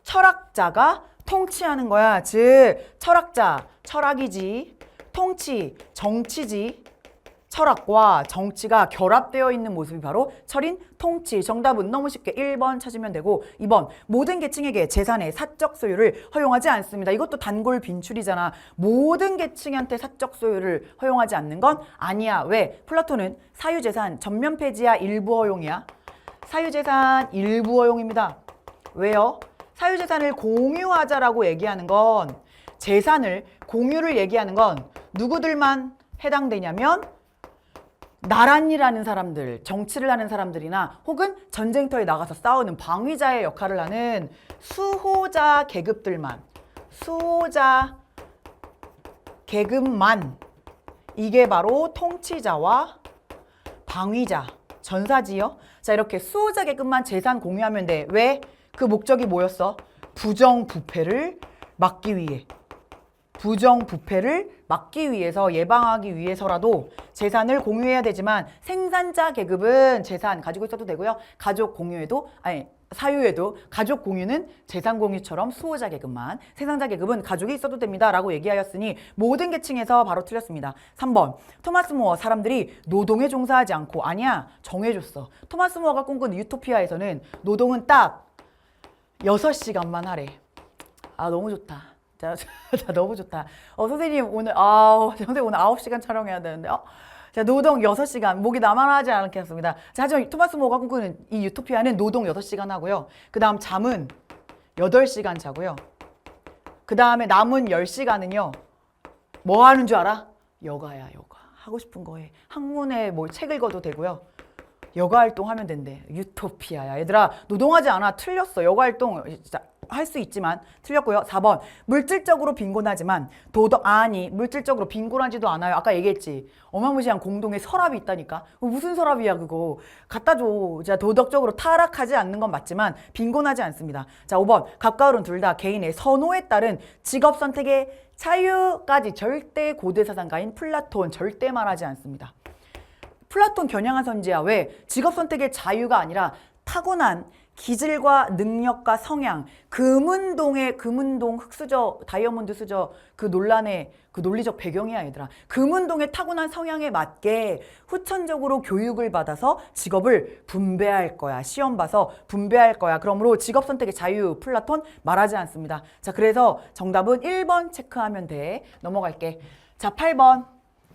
철학자가 통치하는 거야. 즉 철학자, 철학이지. 통치, 정치지. 철학과 정치가 결합되어 있는 모습이 바로 철인 통치. 정답은 너무 쉽게 1번 찾으면 되고 2번 모든 계층에게 재산의 사적 소유를 허용하지 않습니다. 이것도 단골 빈출이잖아. 모든 계층한테 사적 소유를 허용하지 않는 건 아니야. 왜? 플라톤은 사유재산 전면 폐지야 일부 허용이야? 사유재산 일부 허용입니다. 왜요? 사유재산을 공유하자라고 얘기하는 건 재산을 공유를 얘기하는 건 누구들만 해당되냐면 나란히라는 사람들, 정치를 하는 사람들이나 혹은 전쟁터에 나가서 싸우는 방위자의 역할을 하는 수호자 계급들만, 수호자 계급만 이게 바로 통치자와 방위자, 전사지요. 자, 이렇게 수호자 계급만 재산 공유하면 돼. 왜? 그 목적이 뭐였어? 부정부패를 막기 위해. 부정부패를 막기 위해서 예방하기 위해서라도 재산을 공유해야 되지만 생산자 계급은 재산 가지고 있어도 되고요. 가족 공유에도 사유에도 가족 공유는 재산 공유처럼 수호자 계급만, 생산자 계급은 가족이 있어도 됩니다. 라고 얘기하였으니 모든 계층에서 바로 틀렸습니다. 3번 토마스 모어 사람들이 노동에 종사하지 않고 아니야 정해줬어. 토마스 모어가 꿈꾼 유토피아에서는 노동은 딱 6시간만 하래. 아 너무 좋다. 자, 너무 좋다. 선생님 오늘 선생님 오늘 9시간 촬영해야 되는데 자, 노동 6시간 목이 나만하지 않겠습니다. 자, 하지만 토마스 모어가 꿈꾸는 이 유토피아는 노동 6시간 하고요. 그 다음 잠은 8시간 자고요. 그 다음에 남은 10시간은요. 뭐 하는 줄 알아? 여가야, 여가. 하고 싶은 거 해. 학문에 뭐 책 읽어도 되고요. 여가 활동하면 된대. 유토피아야. 얘들아 노동하지 않아. 틀렸어. 여가 활동 진짜 할 수 있지만 틀렸고요. 4번 물질적으로 빈곤하지만 물질적으로 빈곤하지도 않아요. 아까 얘기했지. 어마무시한 공동의 서랍이 있다니까. 무슨 서랍이야 그거. 갖다 줘. 자, 도덕적으로 타락하지 않는 건 맞지만 빈곤하지 않습니다. 자, 5번 갑과 을은 둘 다 개인의 선호에 따른 직업 선택의 자유까지 절대 고대 사상가인 플라톤 절대 말하지 않습니다. 플라톤 겨냥한 선지야. 왜? 직업 선택의 자유가 아니라 타고난 기질과 능력과 성향, 금운동 흑수저, 다이아몬드 수저 그 논란의 그 논리적 배경이야 얘들아. 금운동의 타고난 성향에 맞게 후천적으로 교육을 받아서 직업을 분배할 거야. 시험 봐서 분배할 거야. 그러므로 직업 선택의 자유 플라톤 말하지 않습니다. 자, 그래서 정답은 1번 체크하면 돼. 넘어갈게. 자, 8번.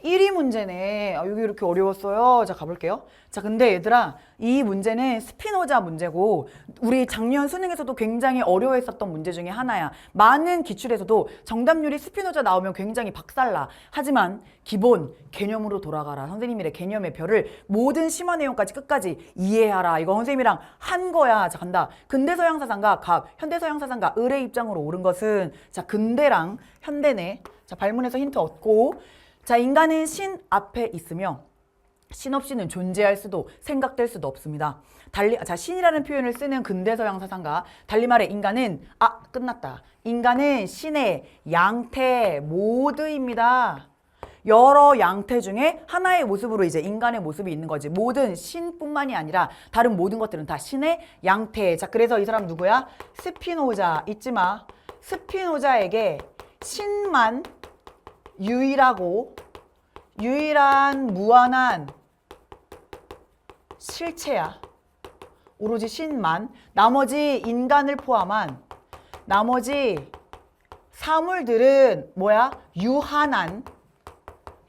1위 문제네. 여기 이렇게 어려웠어요. 자, 가볼게요. 자, 근데 얘들아 이 문제는 스피노자 문제고 우리 작년 수능에서도 굉장히 어려워했었던 문제 중에 하나야. 많은 기출에서도 정답률이 스피노자 나오면 굉장히 박살나. 하지만 기본 개념으로 돌아가라. 선생님이래 개념의 별을 모든 심화 내용까지 끝까지 이해하라. 이거 선생님이랑 한 거야. 자, 간다. 근대서양 사상가 갑, 현대서양 사상가 을의 입장으로 옳은 것은 자, 근대랑 현대네. 자, 발문에서 힌트 얻고 자, 인간은 신 앞에 있으며 신 없이는 존재할 수도 생각될 수도 없습니다. 자, 신이라는 표현을 쓰는 근대서양 사상가 달리 말해 인간은 끝났다. 인간은 신의 양태 모드입니다. 여러 양태 중에 하나의 모습으로 이제 인간의 모습이 있는 거지. 모든 신뿐만이 아니라 다른 모든 것들은 다 신의 양태. 자, 그래서 이 사람 누구야? 스피노자. 잊지 마. 스피노자에게 신만 유일한 무한한 실체야. 오로지 신만. 나머지 인간을 포함한 나머지 사물들은 뭐야? 유한한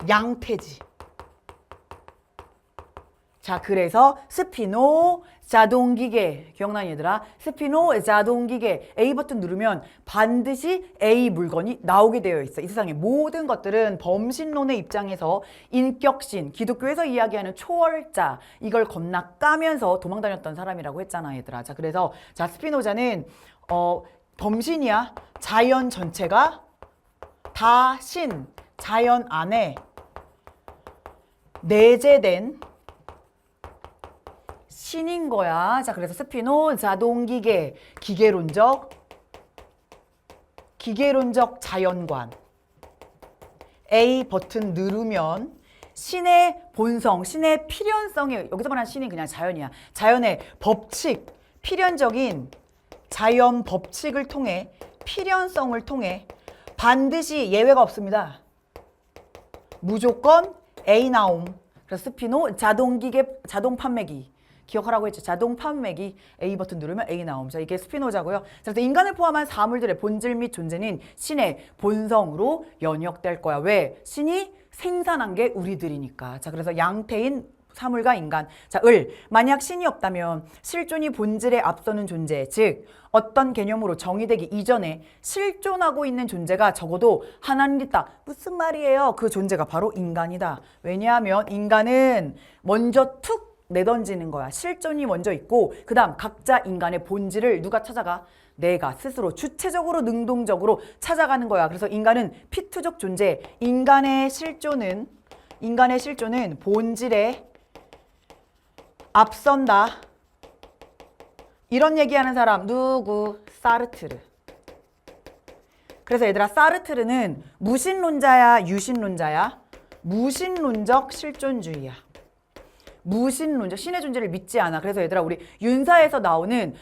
양태지. 자, 그래서 스피노 자동기계. 기억나니 얘들아? 스피노 자동기계. A 버튼 누르면 반드시 A 물건이 나오게 되어 있어. 이 세상의 모든 것들은 범신론의 입장에서 인격신, 기독교에서 이야기하는 초월자, 이걸 겁나 까면서 도망다녔던 사람이라고 했잖아, 얘들아. 자, 그래서 자, 스피노자는 범신이야. 자연 전체가 다 신, 자연 안에 내재된 신인 거야. 자, 그래서 스피노 자동기계, 기계론적 자연관. A 버튼 누르면 신의 본성, 신의 필연성이, 여기서 말하는 신이 그냥 자연이야. 자연의 법칙, 필연적인 자연 법칙을 통해, 필연성을 통해 반드시 예외가 없습니다. 무조건 A 나옴. 그래서 스피노 자동기계, 자동 판매기. 기억하라고 했죠. 자동 판매기. A 버튼 누르면 A 나옴. 자, 이게 스피노자고요. 자, 그래서 인간을 포함한 사물들의 본질 및 존재는 신의 본성으로 연역될 거야. 왜? 신이 생산한 게 우리들이니까. 자, 그래서 양태인 사물과 인간. 자, 만약 신이 없다면 실존이 본질에 앞서는 존재, 즉 어떤 개념으로 정의되기 이전에 실존하고 있는 존재가 적어도 하나는 있다. 무슨 말이에요? 그 존재가 바로 인간이다. 왜냐하면 인간은 먼저 툭 내던지는 거야. 실존이 먼저 있고 그 다음 각자 인간의 본질을 누가 찾아가? 내가 스스로 주체적으로 능동적으로 찾아가는 거야. 그래서 인간은 피투적 존재. 인간의 실존은 본질에 앞선다. 이런 얘기하는 사람 누구? 사르트르. 그래서 얘들아, 사르트르는 무신론자야, 유신론자야? 무신론적 실존주의야. 무신론적, 신의 존재를 믿지 않아. 그래서 얘들아, 우리 윤사에서 나오는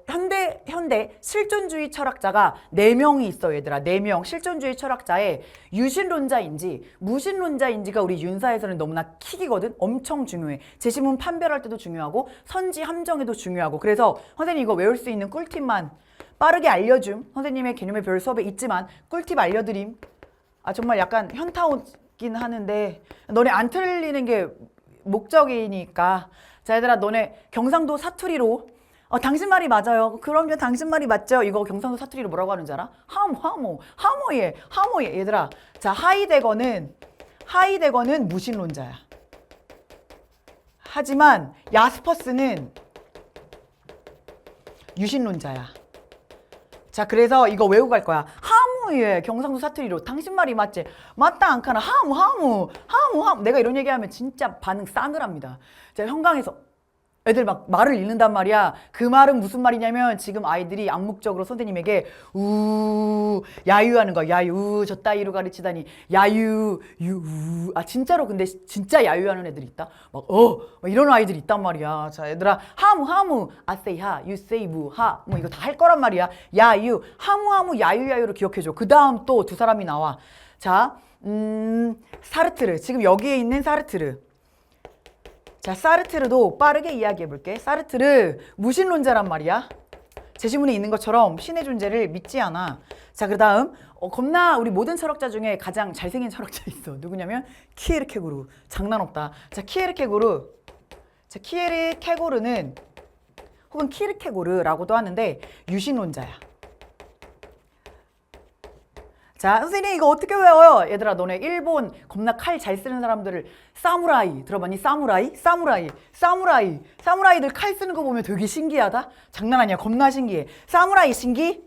현대 실존주의 철학자가 4명이 있어. 얘들아, 4명 실존주의 철학자의 유신론자인지 무신론자인지가 우리 윤사에서는 너무나 킥이거든. 엄청 중요해. 제시문 판별할 때도 중요하고 선지 함정에도 중요하고. 그래서 선생님 이거 외울 수 있는 꿀팁만 빠르게 알려줌. 선생님의 개념의 별 수업에 있지만 꿀팁 알려드림. 아, 정말 약간 현타 오긴 하는데 너네 안 틀리는 게 목적이니까. 자, 얘들아, 너네 경상도 사투리로 당신 말이 맞아요. 그럼요, 당신 말이 맞죠. 이거 경상도 사투리로 뭐라고 하는 줄 알아? 하모예. 얘들아, 자, 하이데거는 무신론자야. 하지만 야스퍼스는 유신론자야. 자, 그래서 이거 외우고 갈 거야. 하무예, 경상도 사투리로. 당신 말이 맞지? 맞다 않카나? 하무. 내가 이런 얘기하면 진짜 반응 싸늘합니다. 자, 현강에서 애들 막 말을 잃는단 말이야. 그 말은 무슨 말이냐면 지금 아이들이 암묵적으로 선생님에게 야유하는 거야. 야유. 저 따위로 가르치다니. 야유. 아, 진짜로. 근데 진짜 야유하는 애들이 있다. 막 이런 아이들이 있단 말이야. 자, 얘들아, 하무. I say ha, you say 무, 하. 뭐 이거 다 할 거란 말이야. 야유. 하무, 야유로 기억해줘. 그 다음 또 두 사람이 나와. 자, 사르트르. 지금 여기에 있는 사르트르. 자, 사르트르도 빠르게 이야기해볼게. 사르트르 무신론자란 말이야. 제시문에 있는 것처럼 신의 존재를 믿지 않아. 자, 그 다음 겁나 우리 모든 철학자 중에 가장 잘생긴 철학자 있어. 누구냐면 키에르케고르. 장난 없다. 자, 키에르케고르는 혹은 키르케고르라고도 하는데 유신론자야. 자, 선생님 이거 어떻게 외워요? 얘들아, 너네 일본 겁나 칼 잘 쓰는 사람들을 사무라이 들어봤니? 사무라이들 칼 쓰는 거 보면 되게 신기하다? 장난 아니야. 겁나 신기해. 사무라이 신기?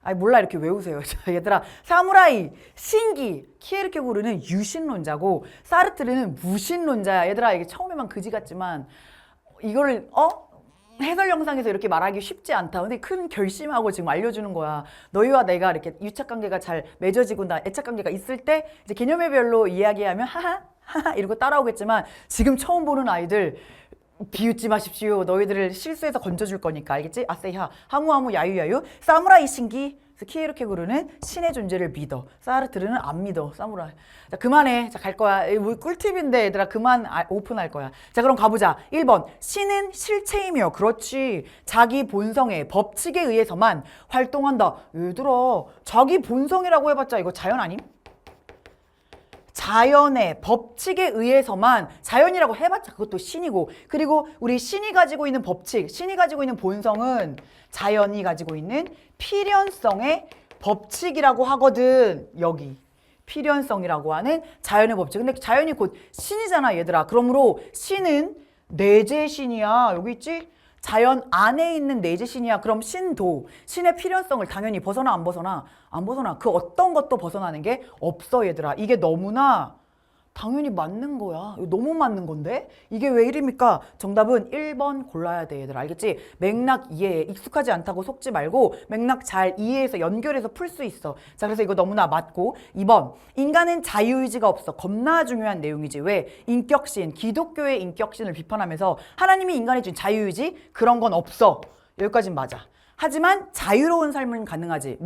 아이, 몰라, 이렇게 외우세요. 자, 얘들아, 사무라이 신기. 키에르케고르는 유신론자고 사르트르는 무신론자야. 얘들아, 이게 처음에만 그지 같지만 이거를 해설 영상에서 이렇게 말하기 쉽지 않다. 근데 큰 결심하고 지금 알려주는 거야. 너희와 내가 이렇게 유착관계가 잘 맺어지고 애착관계가 있을 때 이제 개념의 별로 이야기하면 하하 이러고 따라오겠지만 지금 처음 보는 아이들 비웃지 마십시오. 너희들을 실수해서 건져줄 거니까. 알겠지? 아세이하 하무하무 야유야유. 사무라이 신기. 키에르케고르는 신의 존재를 믿어. 사르트르는 안 믿어. 사무라이. 자, 그만해. 자, 갈 거야. 뭐 꿀팁인데 얘들아, 그만 오픈할 거야. 자, 그럼 가보자. 1번. 신은 실체이며, 그렇지, 자기 본성의 법칙에 의해서만 활동한다. 얘들아, 자기 본성이라고 해봤자 이거 자연 아님? 자연의 법칙에 의해서만, 자연이라고 해봤자 그것도 신이고, 그리고 우리 신이 가지고 있는 법칙, 신이 가지고 있는 본성은 자연이 가지고 있는 필연성의 법칙이라고 하거든. 여기 필연성이라고 하는 자연의 법칙. 근데 자연이 곧 신이잖아 얘들아. 그러므로 신은 내재신이야. 여기 있지? 자연 안에 있는 내재신이야. 그럼 신도 신의 필연성을 당연히 벗어나 안 벗어나? 안 벗어나. 그 어떤 것도 벗어나는 게 없어 얘들아. 이게 너무나 당연히 맞는 거야. 이거 너무 맞는 건데? 이게 왜 이립니까? 정답은 1번 골라야 돼 얘들아. 알겠지? 맥락 이해에 익숙하지 않다고 속지 말고 맥락 잘 이해해서 연결해서 풀 수 있어. 자, 그래서 이거 너무나 맞고. 2번, 인간은 자유의지가 없어. 겁나 중요한 내용이지. 왜? 인격신, 기독교의 인격신을 비판하면서 하나님이 인간에 준 자유의지? 그런 건 없어. 여기까진 맞아. 하지만 자유로운 삶은 가능하지.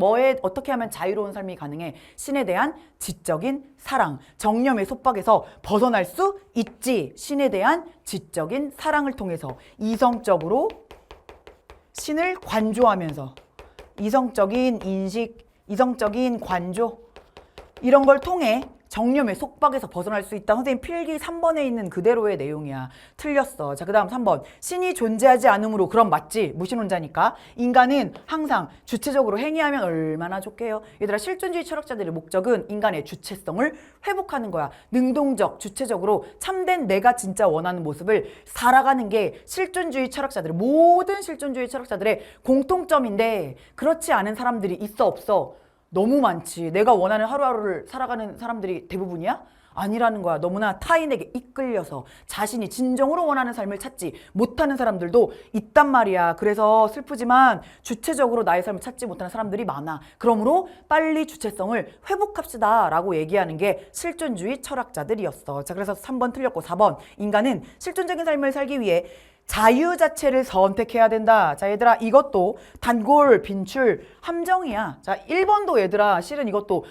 어떻게 하면 자유로운 삶이 가능해? 신에 대한 지적인 사랑, 정념의 속박에서 벗어날 수 있지. 신에 대한 지적인 사랑을 통해서 이성적으로 신을 관조하면서 이성적인 인식, 이성적인 관조 이런 걸 통해 정념의 속박에서 벗어날 수 있다. 선생님 필기 3번에 있는 그대로의 내용이야. 틀렸어. 자, 그 다음 3번. 신이 존재하지 않으므로. 그럼 맞지. 무신론자니까. 인간은 항상 주체적으로 행위하면 얼마나 좋게요. 얘들아, 실존주의 철학자들의 목적은 인간의 주체성을 회복하는 거야. 능동적, 주체적으로 참된 내가 진짜 원하는 모습을 살아가는 게 실존주의 철학자들의, 모든 실존주의 철학자들의 공통점인데, 그렇지 않은 사람들이 있어 없어? 너무 많지. 내가 원하는 하루하루를 살아가는 사람들이 대부분이야? 아니라는 거야. 너무나 타인에게 이끌려서 자신이 진정으로 원하는 삶을 찾지 못하는 사람들도 있단 말이야. 그래서 슬프지만 주체적으로 나의 삶을 찾지 못하는 사람들이 많아. 그러므로 빨리 주체성을 회복합시다 라고 얘기하는 게 실존주의 철학자들이었어. 자, 그래서 3번 틀렸고 4번. 인간은 실존적인 삶을 살기 위해 자유 자체를 선택해야 된다. 자, 얘들아, 이것도 단골, 빈출, 함정이야. 자, 1번도 얘들아, 실은 이것도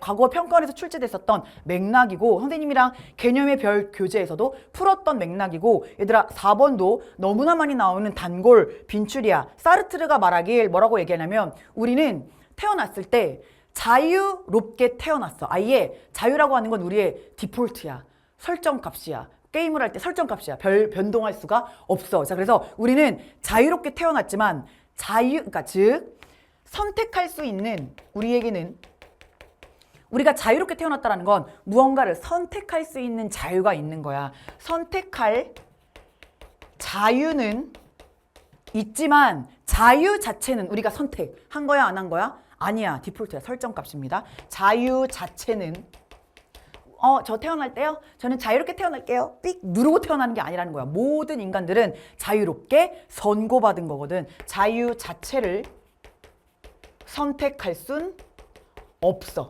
과거 평가원에서 출제됐었던 맥락이고, 선생님이랑 개념의 별 교재에서도 풀었던 맥락이고, 얘들아, 4번도 너무나 많이 나오는 단골, 빈출이야. 사르트르가 말하길 뭐라고 얘기하냐면, 우리는 태어났을 때 자유롭게 태어났어. 아예 자유라고 하는 건 우리의 디폴트야. 설정값이야. 게임을 할 때 설정값이야. 변동할 수가 없어. 자, 그래서 우리는 자유롭게 태어났지만 그러니까 즉 선택할 수 있는, 우리에게는 우리가 자유롭게 태어났다는 건 무언가를 선택할 수 있는 자유가 있는 거야. 선택할 자유는 있지만 자유 자체는 우리가 선택한 거야, 안 한 거야? 아니야. 디폴트야. 설정값입니다. 자유 자체는 저 태어날 때요? 저는 자유롭게 태어날게요. 삑 누르고 태어나는 게 아니라는 거야. 모든 인간들은 자유롭게 선고받은 거거든. 자유 자체를 선택할 순 없어.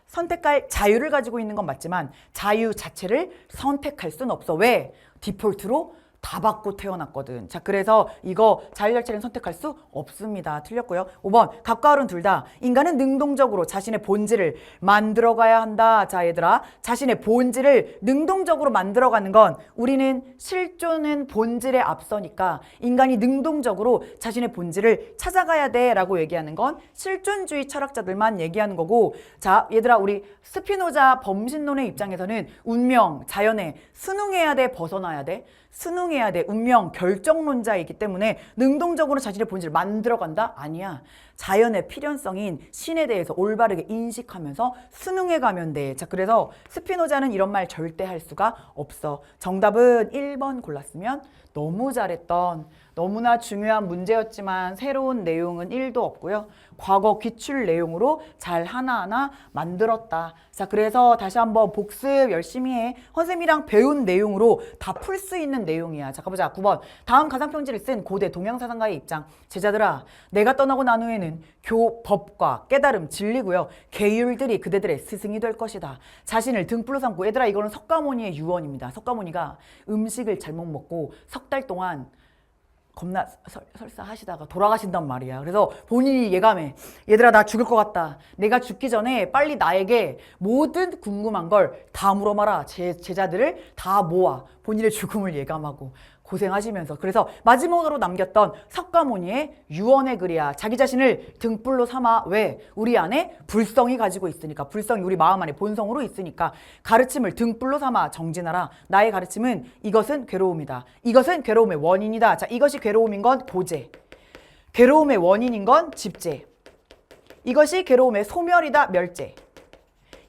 선택할 자유를 가지고 있는 건 맞지만 자유 자체를 선택할 순 없어. 왜? 디폴트로 다 받고 태어났거든. 자, 그래서 이거 자유 자체를 선택할 수 없습니다. 틀렸고요. 5번, 각과 옳은 둘 다. 인간은 능동적으로 자신의 본질을 만들어가야 한다. 자, 얘들아, 자신의 본질을 능동적으로 만들어가는 건, 우리는 실존은 본질에 앞서니까 인간이 능동적으로 자신의 본질을 찾아가야 돼 라고 얘기하는 건 실존주의 철학자들만 얘기하는 거고, 자, 얘들아, 우리 스피노자 범신론의 입장에서는 운명, 자연에 순응해야 돼, 벗어나야 돼? 순응해야 돼. 운명, 결정론자이기 때문에 능동적으로 자신의 본질을 만들어간다? 아니야. 자연의 필연성인 신에 대해서 올바르게 인식하면서 순응해가면 돼. 자, 그래서 스피노자는 이런 말 절대 할 수가 없어. 정답은 1번 골랐으면 너무 잘했던, 너무나 중요한 문제였지만 새로운 내용은 1도 없고요. 과거 기출 내용으로 잘 하나하나 만들었다. 자, 그래서 다시 한번 복습 열심히 해. 선생님이랑 배운 내용으로 다 풀 수 있는 내용이야. 자, 가보자. 9번. 다음 가상평지를 쓴 고대 동양사상가의 입장. 제자들아, 내가 떠나고 난 후에는 법과 깨달음, 진리고요. 계율들이 그대들의 스승이 될 것이다. 자신을 등불로 삼고, 얘들아, 이거는 석가모니의 유언입니다. 석가모니가 음식을 잘못 먹고 석 달 동안 겁나 설사하시다가 돌아가신단 말이야. 그래서 본인이 예감해. 얘들아, 나 죽을 것 같다. 내가 죽기 전에 빨리 나에게 모든 궁금한 걸 다 물어봐라. 제자들을 다 모아 본인의 죽음을 예감하고 고생하시면서. 그래서 마지막으로 남겼던 석가모니의 유언의 글이야. 자기 자신을 등불로 삼아. 왜? 우리 안에 불성이 가지고 있으니까. 불성이 우리 마음 안에 본성으로 있으니까 가르침을 등불로 삼아 정진하라. 나의 가르침은 이것은 괴로움이다. 이것은 괴로움의 원인이다. 자, 이것이 괴로움인 건 고제. 괴로움의 원인인 건 집제. 이것이 괴로움의 소멸이다. 멸제.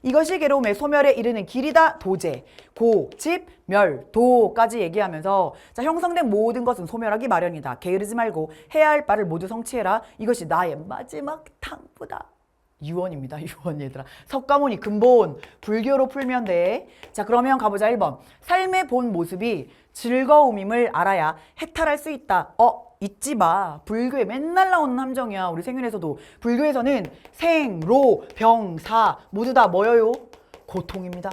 이것이 괴로움의 소멸에 이르는 길이다. 도제. 고, 집, 멸, 도까지 얘기하면서 자, 형성된 모든 것은 소멸하기 마련이다. 게으르지 말고 해야 할 바를 모두 성취해라. 이것이 나의 마지막 당부다. 유언입니다. 유언 얘들아. 석가모니 근본 불교로 풀면 돼. 자, 그러면 가보자. 1번. 삶의 본 모습이 즐거움임을 알아야 해탈할 수 있다. 잊지 마. 불교에 맨날 나오는 함정이야. 우리 생윤에서도. 불교에서는 생, 로, 병, 사 모두 다 뭐예요? 고통입니다.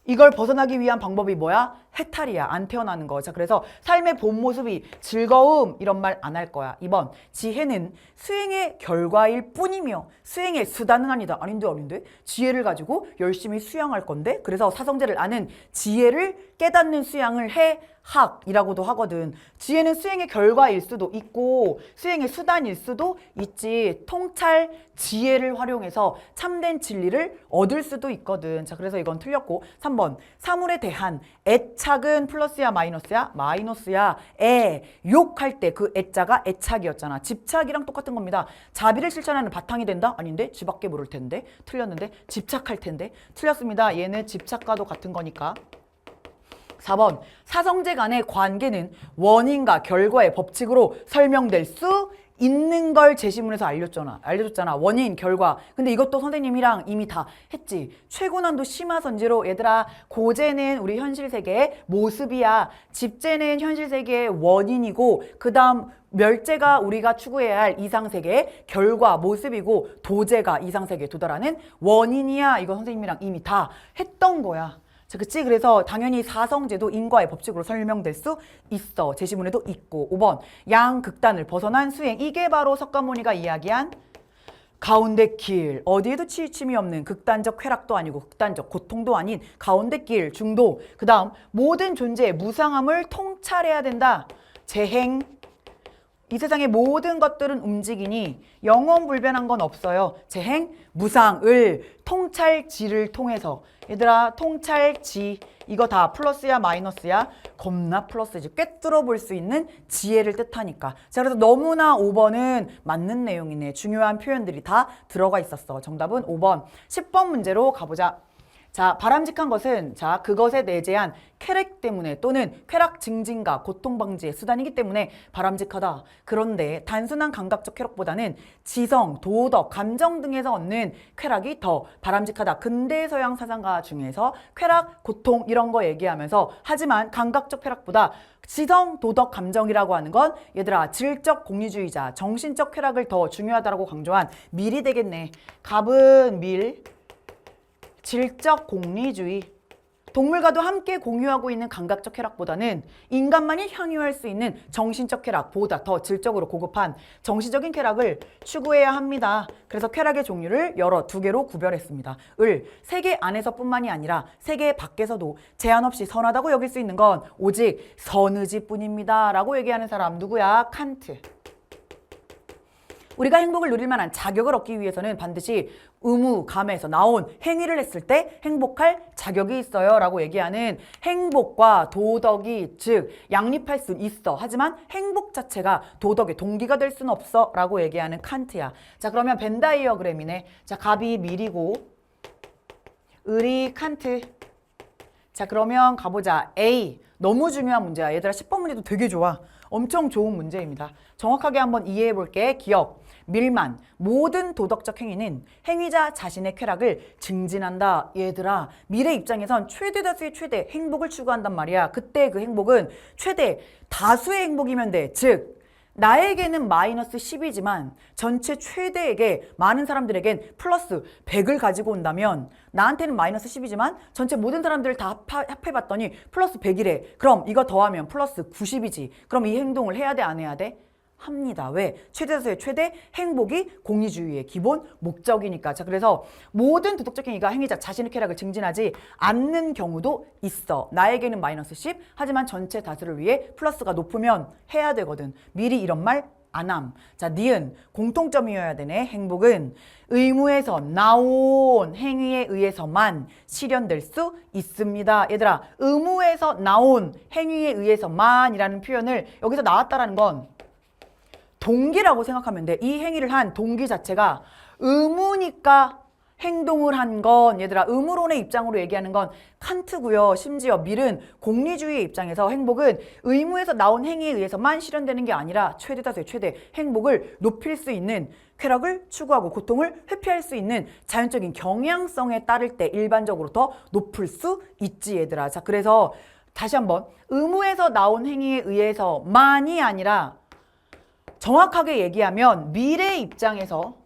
이걸 벗어나기 위한 방법이 뭐야? 해탈이야. 안 태어나는 거. 자, 그래서 삶의 본 모습이 즐거움 이런 말 안 할 거야. 2번. 지혜는 수행의 결과일 뿐이며 수행의 수단은 아니다. 아닌데? 지혜를 가지고 열심히 수양할 건데 그래서 사성제를 아는 지혜를 깨닫는 수양을 해. 학이라고도 하거든. 지혜는 수행의 결과일 수도 있고 수행의 수단일 수도 있지. 통찰 지혜를 활용해서 참된 진리를 얻을 수도 있거든. 자, 그래서 이건 틀렸고 3번. 사물에 대한 애착은 플러스야 마이너스야? 마이너스야. 욕할 때 그 애자가 애착이었잖아. 집착이랑 똑같은 겁니다. 자비를 실천하는 바탕이 된다? 아닌데? 지 밖에 모를 텐데. 틀렸는데? 집착할 텐데. 틀렸습니다. 얘는 집착과도 같은 거니까. 4번. 사성제 간의 관계는 원인과 결과의 법칙으로 설명될 수 있는 걸 제시문에서 알려줬잖아. 원인, 결과. 근데 이것도 선생님이랑 이미 다 했지. 최고난도 심화선지로 얘들아 고제는 우리 현실 세계의 모습이야. 집제는 현실 세계의 원인이고 그 다음 멸제가 우리가 추구해야 할 이상세계의 결과, 모습이고 도제가 이상세계에 도달하는 원인이야. 이거 선생님이랑 이미 다 했던 거야. 자, 그치? 그래서 당연히 사성제도 인과의 법칙으로 설명될 수 있어. 제시문에도 있고. 5번. 양극단을 벗어난 수행. 이게 바로 석가모니가 이야기한 가운데 길. 어디에도 치침이 없는 극단적 쾌락도 아니고 극단적 고통도 아닌 가운데 길, 중도. 그 다음 모든 존재의 무상함을 통찰해야 된다. 재행. 이 세상의 모든 것들은 움직이니 영원불변한 건 없어요. 재행, 무상을 통찰지를 통해서. 얘들아 통찰지 이거 다 플러스야 마이너스야? 겁나 플러스지. 꿰뚫어 볼 수 있는 지혜를 뜻하니까. 자, 그래서 너무나 5번은 맞는 내용이네. 중요한 표현들이 다 들어가 있었어. 정답은 5번. 10번 문제로 가보자. 자, 바람직한 것은 자 그것에 내재한 쾌락 때문에 또는 쾌락 증진과 고통 방지의 수단이기 때문에 바람직하다. 그런데 단순한 감각적 쾌락보다는 지성, 도덕, 감정 등에서 얻는 쾌락이 더 바람직하다. 근대 서양 사상가 중에서 쾌락, 고통 이런 거 얘기하면서 하지만 감각적 쾌락보다 지성, 도덕, 감정이라고 하는 건 얘들아 질적 공리주의자, 정신적 쾌락을 더 중요하다고 강조한 밀이 되겠네. 갑은 밀. 질적 공리주의. 동물과도 함께 공유하고 있는 감각적 쾌락보다는 인간만이 향유할 수 있는 정신적 쾌락보다 더 질적으로 고급한 정신적인 쾌락을 추구해야 합니다. 그래서 쾌락의 종류를 두 개로 구별했습니다. 세계 안에서뿐만이 아니라 세계 밖에서도 제한 없이 선하다고 여길 수 있는 건 오직 선의지뿐입니다. 라고 얘기하는 사람 누구야? 칸트. 우리가 행복을 누릴 만한 자격을 얻기 위해서는 반드시 의무, 감에서 나온 행위를 했을 때 행복할 자격이 있어요 라고 얘기하는 행복과 도덕이 즉 양립할 수 있어. 하지만 행복 자체가 도덕의 동기가 될 수는 없어 라고 얘기하는 칸트야. 자, 그러면 벤 다이어그램이네. 자, 갑이 밀이고 을이 칸트. 자, 그러면 가보자. A. 너무 중요한 문제야. 얘들아 10번 문제도 되게 좋아. 엄청 좋은 문제입니다. 정확하게 한번 이해해 볼게. 기억. 밀만. 모든 도덕적 행위는 행위자 자신의 쾌락을 증진한다. 얘들아 밀의 입장에선 최대 다수의 최대 행복을 추구한단 말이야. 그때 그 행복은 최대 다수의 행복이면 돼. 즉 나에게는 마이너스 10이지만 전체 최대에게 많은 사람들에겐 플러스 100을 가지고 온다면 나한테는 마이너스 10이지만 전체 모든 사람들을 다 합해봤더니 플러스 100이래. 그럼 이거 더하면 플러스 90이지. 그럼 이 행동을 해야 돼? 안 해야 돼? 합니다. 왜? 최대다수의 최대 행복이 공리주의의 기본 목적이니까. 자, 그래서 모든 도덕적 행위가 행위자 자신의 쾌락을 증진하지 않는 경우도 있어. 나에게는 마이너스 10, 하지만 전체 다수를 위해 플러스가 높으면 해야 되거든. 미리 이런 말 안함. 자, 니은 공통점이어야 되네. 행복은 의무에서 나온 행위에 의해서만 실현될 수 있습니다. 얘들아, 의무에서 나온 행위에 의해서만이라는 표현을 여기서 나왔다라는 건 동기라고 생각하면 돼. 이 행위를 한 동기 자체가 의무니까 행동을 한 건, 얘들아, 의무론의 입장으로 얘기하는 건 칸트고요. 심지어 밀은 공리주의의 입장에서 행복은 의무에서 나온 행위에 의해서만 실현되는 게 아니라 최대다수의 최대 행복을 높일 수 있는, 쾌락을 추구하고 고통을 회피할 수 있는 자연적인 경향성에 따를 때 일반적으로 더 높을 수 있지, 얘들아. 자, 그래서 다시 한번 의무에서 나온 행위에 의해서만이 아니라 정확하게 얘기하면 밀의 입장에서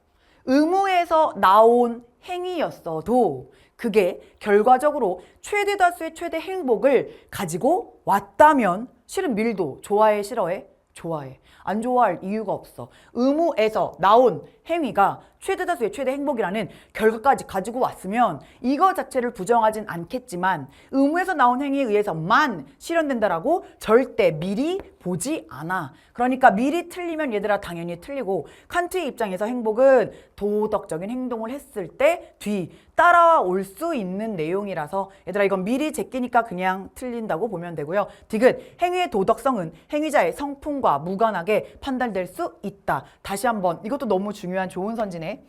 의무에서 나온 행위였어도 그게 결과적으로 최대 다수의 최대 행복을 가지고 왔다면 실은 밀도 좋아해, 싫어해? 좋아해. 안 좋아할 이유가 없어. 의무에서 나온 행위가 최대 다수의 최대 행복이라는 결과까지 가지고 왔으면 이거 자체를 부정하진 않겠지만 의무에서 나온 행위에 의해서만 실현된다라고 절대 미리 보지 않아. 그러니까 미리 틀리면 얘들아 당연히 틀리고, 칸트의 입장에서 행복은 도덕적인 행동을 했을 때 뒤 따라와 올 수 있는 내용이라서 얘들아 이건 미리 제끼니까 그냥 틀린다고 보면 되고요. 디귿, 행위의 도덕성은 행위자의 성품과 무관하게 판단될 수 있다. 다시 한번 이것도 너무 중요한 좋은 선지네.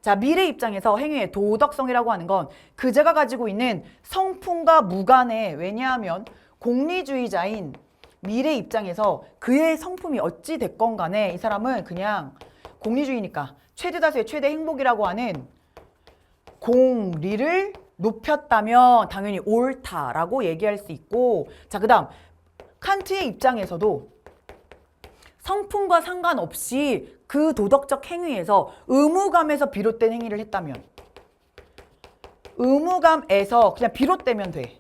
자, 밀의 입장에서 행위의 도덕성이라고 하는 건 그제가 가지고 있는 성품과 무관해. 왜냐하면 공리주의자인 밀의 입장에서 그의 성품이 어찌 됐건 간에 이 사람은 그냥 공리주의니까 최대 다수의 최대 행복이라고 하는 공리를 높였다면 당연히 옳다라고 얘기할 수 있고, 자, 그 다음 칸트의 입장에서도 성품과 상관없이 그 도덕적 행위에서 의무감에서 비롯된 행위를 했다면, 의무감에서 그냥 비롯되면 돼.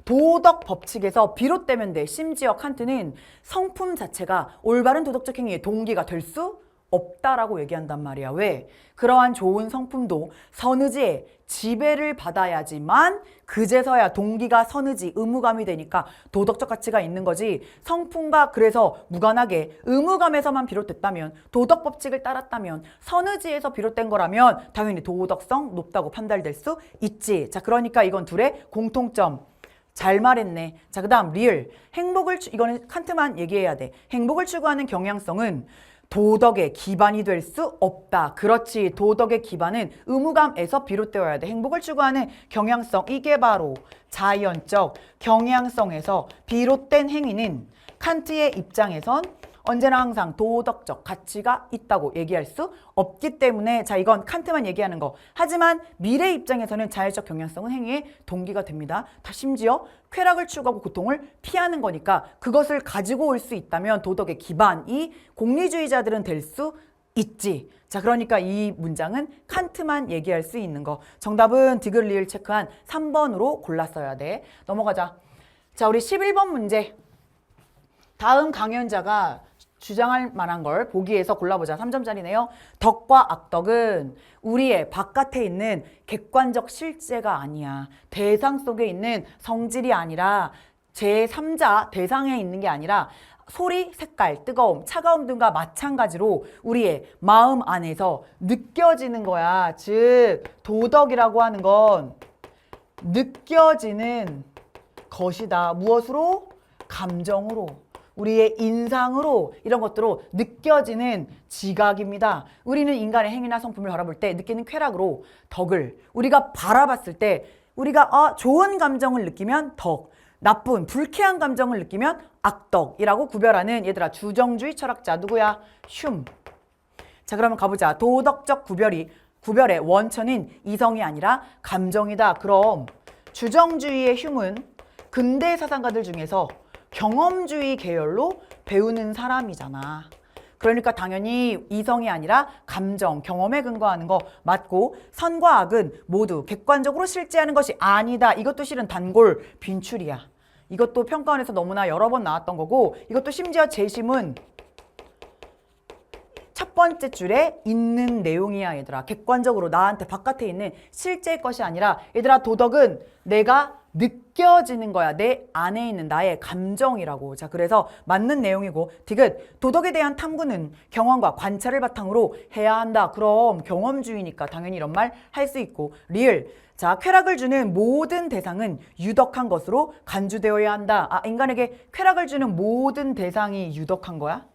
도덕 법칙에서 비롯되면 돼. 심지어 칸트는 성품 자체가 올바른 도덕적 행위의 동기가 될 수 없다라고 얘기한단 말이야. 왜? 그러한 좋은 성품도 선의지의 지배를 받아야지만 그제서야 동기가 선의지, 의무감이 되니까 도덕적 가치가 있는 거지. 성품과 그래서 무관하게 의무감에서만 비롯됐다면, 도덕 법칙을 따랐다면, 선의지에서 비롯된 거라면 당연히 도덕성 높다고 판단될 수 있지. 자, 그러니까 이건 둘의 공통점. 잘 말했네. 자, 그 다음 리을. 이거는 칸트만 얘기해야 돼. 행복을 추구하는 경향성은 도덕의 기반이 될 수 없다. 그렇지. 도덕의 기반은 의무감에서 비롯되어야 돼. 행복을 추구하는 경향성, 이게 바로 자연적 경향성에서 비롯된 행위는 칸트의 입장에선 언제나 항상 도덕적 가치가 있다고 얘기할 수 없기 때문에, 자, 이건 칸트만 얘기하는 거. 하지만 밀의 입장에서는 자연적 경향성은 행위의 동기가 됩니다. 다 심지어 쾌락을 추구하고 고통을 피하는 거니까 그것을 가지고 올 수 있다면 도덕의 기반이 공리주의자들은 될 수 있지. 자, 그러니까 이 문장은 칸트만 얘기할 수 있는 거. 정답은 디귿 리을 체크한 3번으로 골랐어야 돼. 넘어가자. 자, 우리 11번 문제. 다음 강연자가 주장할 만한 걸 보기에서 골라보자. 3점짜리네요. 덕과 악덕은 우리의 바깥에 있는 객관적 실제가 아니야. 대상 속에 있는 성질이 아니라 제3자 대상에 있는 게 아니라 소리, 색깔, 뜨거움, 차가움 등과 마찬가지로 우리의 마음 안에서 느껴지는 거야. 즉 도덕이라고 하는 건 느껴지는 것이다. 무엇으로? 감정으로. 우리의 인상으로, 이런 것들로 느껴지는 지각입니다. 우리는 인간의 행위나 성품을 바라볼 때 느끼는 쾌락으로 덕을, 우리가 바라봤을 때 우리가 좋은 감정을 느끼면 덕, 나쁜 불쾌한 감정을 느끼면 악덕이라고 구별하는, 얘들아, 주정주의 철학자 누구야? 흉. 자, 그러면 가보자. 도덕적 구별의 원천인 이성이 아니라 감정이다. 그럼 주정주의의 흉은 근대 사상가들 중에서 경험주의 계열로 배우는 사람이잖아. 그러니까 당연히 이성이 아니라 감정, 경험에 근거하는 거 맞고, 선과 악은 모두 객관적으로 실제하는 것이 아니다. 이것도 실은 단골 빈출이야. 이것도 평가원에서 너무나 여러 번 나왔던 거고, 이것도 심지어 재심은 첫 번째 줄에 있는 내용이야 얘들아. 객관적으로 나한테 바깥에 있는 실제의 것이 아니라 얘들아 도덕은 내가 느껴지는 거야. 내 안에 있는 나의 감정이라고. 자, 그래서 맞는 내용이고 디귿 도덕에 대한 탐구는 경험과 관찰을 바탕으로 해야 한다. 그럼 경험주의니까 당연히 이런 말 할 수 있고 리을 자, 쾌락을 주는 모든 대상은 유덕한 것으로 간주되어야 한다. 아, 인간에게 쾌락을 주는 모든 대상이 유덕한 거야?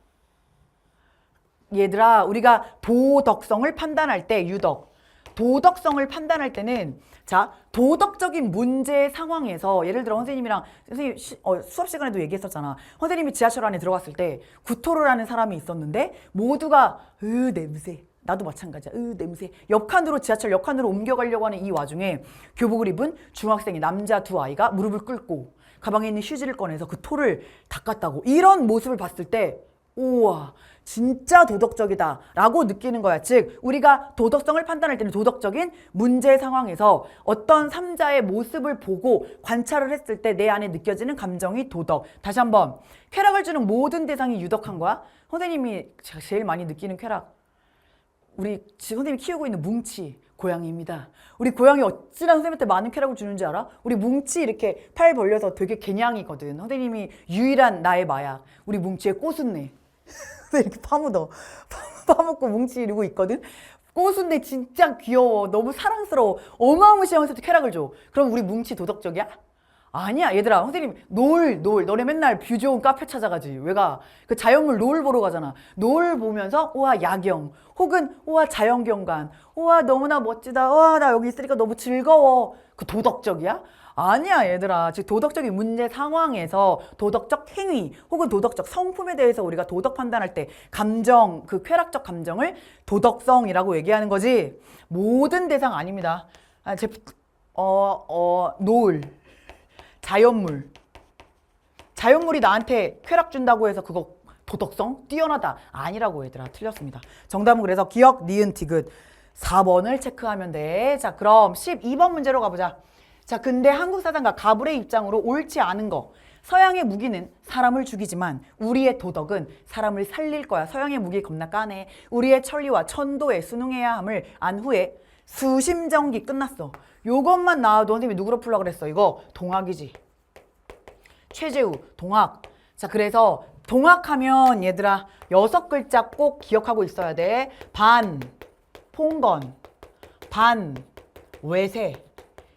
얘들아, 우리가 도덕성을 판단할 때 유덕, 도덕성을 판단할 때는 자, 도덕적인 문제 상황에서 예를 들어 선생님이랑 선생님 수업 시간에도 얘기했었잖아. 선생님이 지하철 안에 들어갔을 때 구토를 하는 사람이 있었는데 모두가 냄새. 나도 마찬가지야. 냄새. 옆칸으로 지하철 옆칸으로 옮겨가려고 하는 이 와중에 교복을 입은 중학생이 남자 두 아이가 무릎을 꿇고 가방에 있는 휴지를 꺼내서 그 토를 닦았다고. 이런 모습을 봤을 때 우와 진짜 도덕적이다 라고 느끼는 거야. 즉 우리가 도덕성을 판단할 때는 도덕적인 문제 상황에서 어떤 삼자의 모습을 보고 관찰을 했을 때 내 안에 느껴지는 감정이 도덕. 다시 한번 쾌락을 주는 모든 대상이 유덕한 거야. 선생님이 제일 많이 느끼는 쾌락 우리 선생님이 키우고 있는 뭉치 고양이입니다. 우리 고양이 어찌나 선생님한테 많은 쾌락을 주는지 알아? 우리 뭉치 이렇게 팔 벌려서 되게 개냥이거든. 선생님이 유일한 나의 마약. 우리 뭉치의 꼬순내. 이렇게 파묻고 뭉치 이러고 있거든. 꼬순내 진짜 귀여워. 너무 사랑스러워. 어마무시하면서도 쾌락을 줘. 그럼 우리 뭉치 도덕적이야? 아니야 얘들아. 선생님 너네 맨날 뷰 좋은 카페 찾아가지. 왜 가? 그 자연물 노을 보러 가잖아. 노을 보면서 우와 야경 혹은 우와 자연경관 우와 너무나 멋지다. 우와 나 여기 있으니까 너무 즐거워. 그 도덕적이야? 아니야 얘들아. 즉 도덕적인 문제 상황에서 도덕적 행위 혹은 도덕적 성품에 대해서 우리가 도덕 판단할 때 감정 그 쾌락적 감정을 도덕성이라고 얘기하는 거지. 모든 대상 아닙니다. 노을 자연물이 나한테 쾌락 준다고 해서 그거 도덕성 뛰어나다 아니라고 얘들아. 틀렸습니다. 정답은 그래서 기억 니은 디귿 4번을 체크하면 돼. 자 그럼 12번 문제로 가보자. 자 근대 한국 사상가 가불의 입장으로 옳지 않은 거. 서양의 무기는 사람을 죽이지만 우리의 도덕은 사람을 살릴 거야. 서양의 무기 겁나 까네. 우리의 천리와 천도에 순응해야 함을 안 후에 수심정기 끝났어. 요것만 나와도 선생님이 누구로 풀라 그랬어? 이거 동학이지. 최재우 동학. 자 그래서 동학하면 얘들아 6글자 꼭 기억하고 있어야 돼. 반, 봉건, 반, 외세.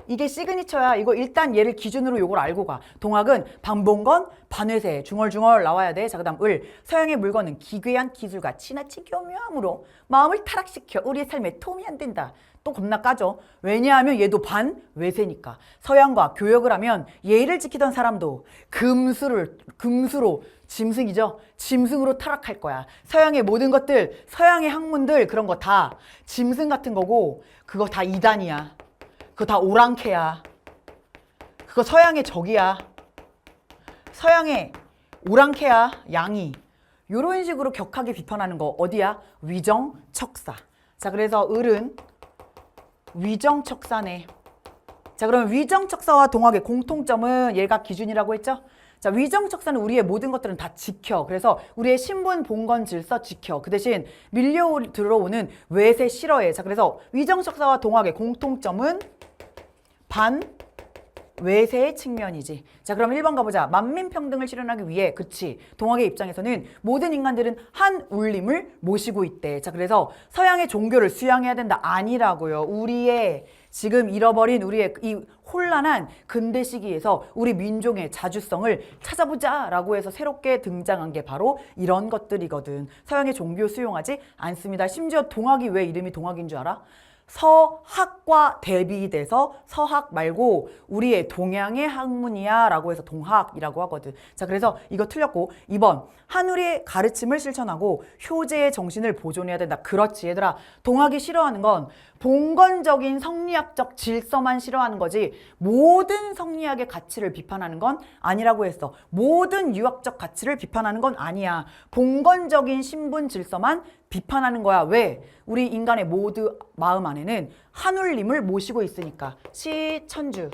이게 시그니처야. 이거 일단 얘를 기준으로 요걸 알고 가. 동학은 반봉건, 반회세, 중얼중얼 나와야 돼. 자 그다음 을. 서양의 물건은 기괴한 기술과 지나친 교묘함으로 마음을 타락시켜 우리의 삶에 도움이 안 된다. 또 겁나 까죠. 왜냐하면 얘도 반외세니까. 서양과 교역을 하면 예의를 지키던 사람도 금수로 짐승이죠. 짐승으로 타락할 거야. 서양의 모든 것들, 서양의 학문들 그런 거 다 짐승 같은 거고 그거 다 이단이야. 그거 다 오랑캐야. 그거 서양의 적이야. 서양의 오랑캐야. 양이. 요런 식으로 격하게 비판하는 거 어디야? 위정척사. 자 그래서 을은 위정척사네. 자 그러면 위정척사와 동학의 공통점은 얘가 기준이라고 했죠? 자 위정척사는 우리의 모든 것들은 다 지켜. 그래서 우리의 신분 봉건 질서 지켜. 그 대신 밀려 들어오는 외세 싫어해. 자 그래서 위정척사와 동학의 공통점은 외세의 측면이지. 자 그럼 1번 가보자. 만민평등을 실현하기 위해 그치 동학의 입장에서는 모든 인간들은 한 울림을 모시고 있대. 자 그래서 서양의 종교를 수양해야 된다 아니라고요. 우리의 지금 잃어버린 우리의 이 혼란한 근대 시기에서 우리 민족의 자주성을 찾아보자 라고 해서 새롭게 등장한 게 바로 이런 것들이거든. 서양의 종교 수용하지 않습니다. 심지어 동학이 왜 이름이 동학인 줄 알아? 서학과 대비돼서 서학 말고 우리의 동양의 학문이야 라고 해서 동학이라고 하거든. 자 그래서 이거 틀렸고 2번 한우리의 가르침을 실천하고 효제의 정신을 보존해야 된다. 그렇지 얘들아. 동학이 싫어하는 건 봉건적인 성리학적 질서만 싫어하는 거지 모든 성리학의 가치를 비판하는 건 아니라고 했어. 모든 유학적 가치를 비판하는 건 아니야. 봉건적인 신분 질서만 비판하는 거야. 왜? 우리 인간의 모두 마음 안에는 한울림을 모시고 있으니까. 시천주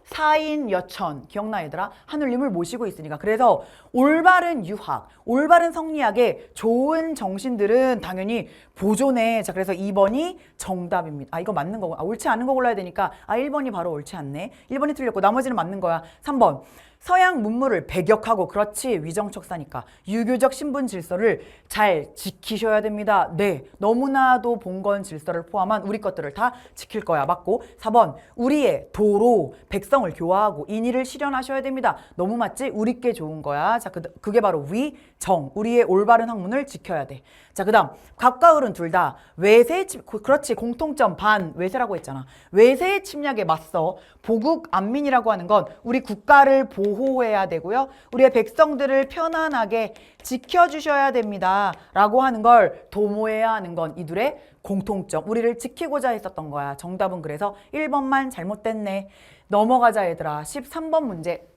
사인 여천 기억나 얘들아? 하늘님을 모시고 있으니까. 그래서 올바른 유학, 올바른 성리학에 좋은 정신들은 당연히 보존해. 자, 그래서 2번이 정답입니다. 이거 맞는 거고. 옳지 않은 거 골라야 되니까 1번이 바로 옳지 않네. 1번이 틀렸고 나머지는 맞는 거야. 3번. 서양 문물을 배격하고, 그렇지, 위정척사니까 유교적 신분 질서를 잘 지키셔야 됩니다. 네, 너무나도 봉건 질서를 포함한 우리 것들을 다 지킬 거야. 맞고. 4번, 우리의 도로 백성을 교화하고 인의를 실현하셔야 됩니다. 너무 맞지? 우리께 좋은 거야. 자, 그게 바로 위정, 우리의 올바른 학문을 지켜야 돼. 자, 그 다음 갑과 을은 둘 다 외세, 그렇지, 공통점 반, 외세라고 했잖아. 외세의 침략에 맞서 보국 안민이라고 하는 건 우리 국가를 보호해야 되고요, 우리의 백성들을 편안하게 지켜주셔야 됩니다 라고 하는 걸 도모해야 하는 건 이들의 공통점, 우리를 지키고자 했었던 거야. 정답은 그래서 1번만 잘못됐네. 넘어가자 얘들아. 13번 문제.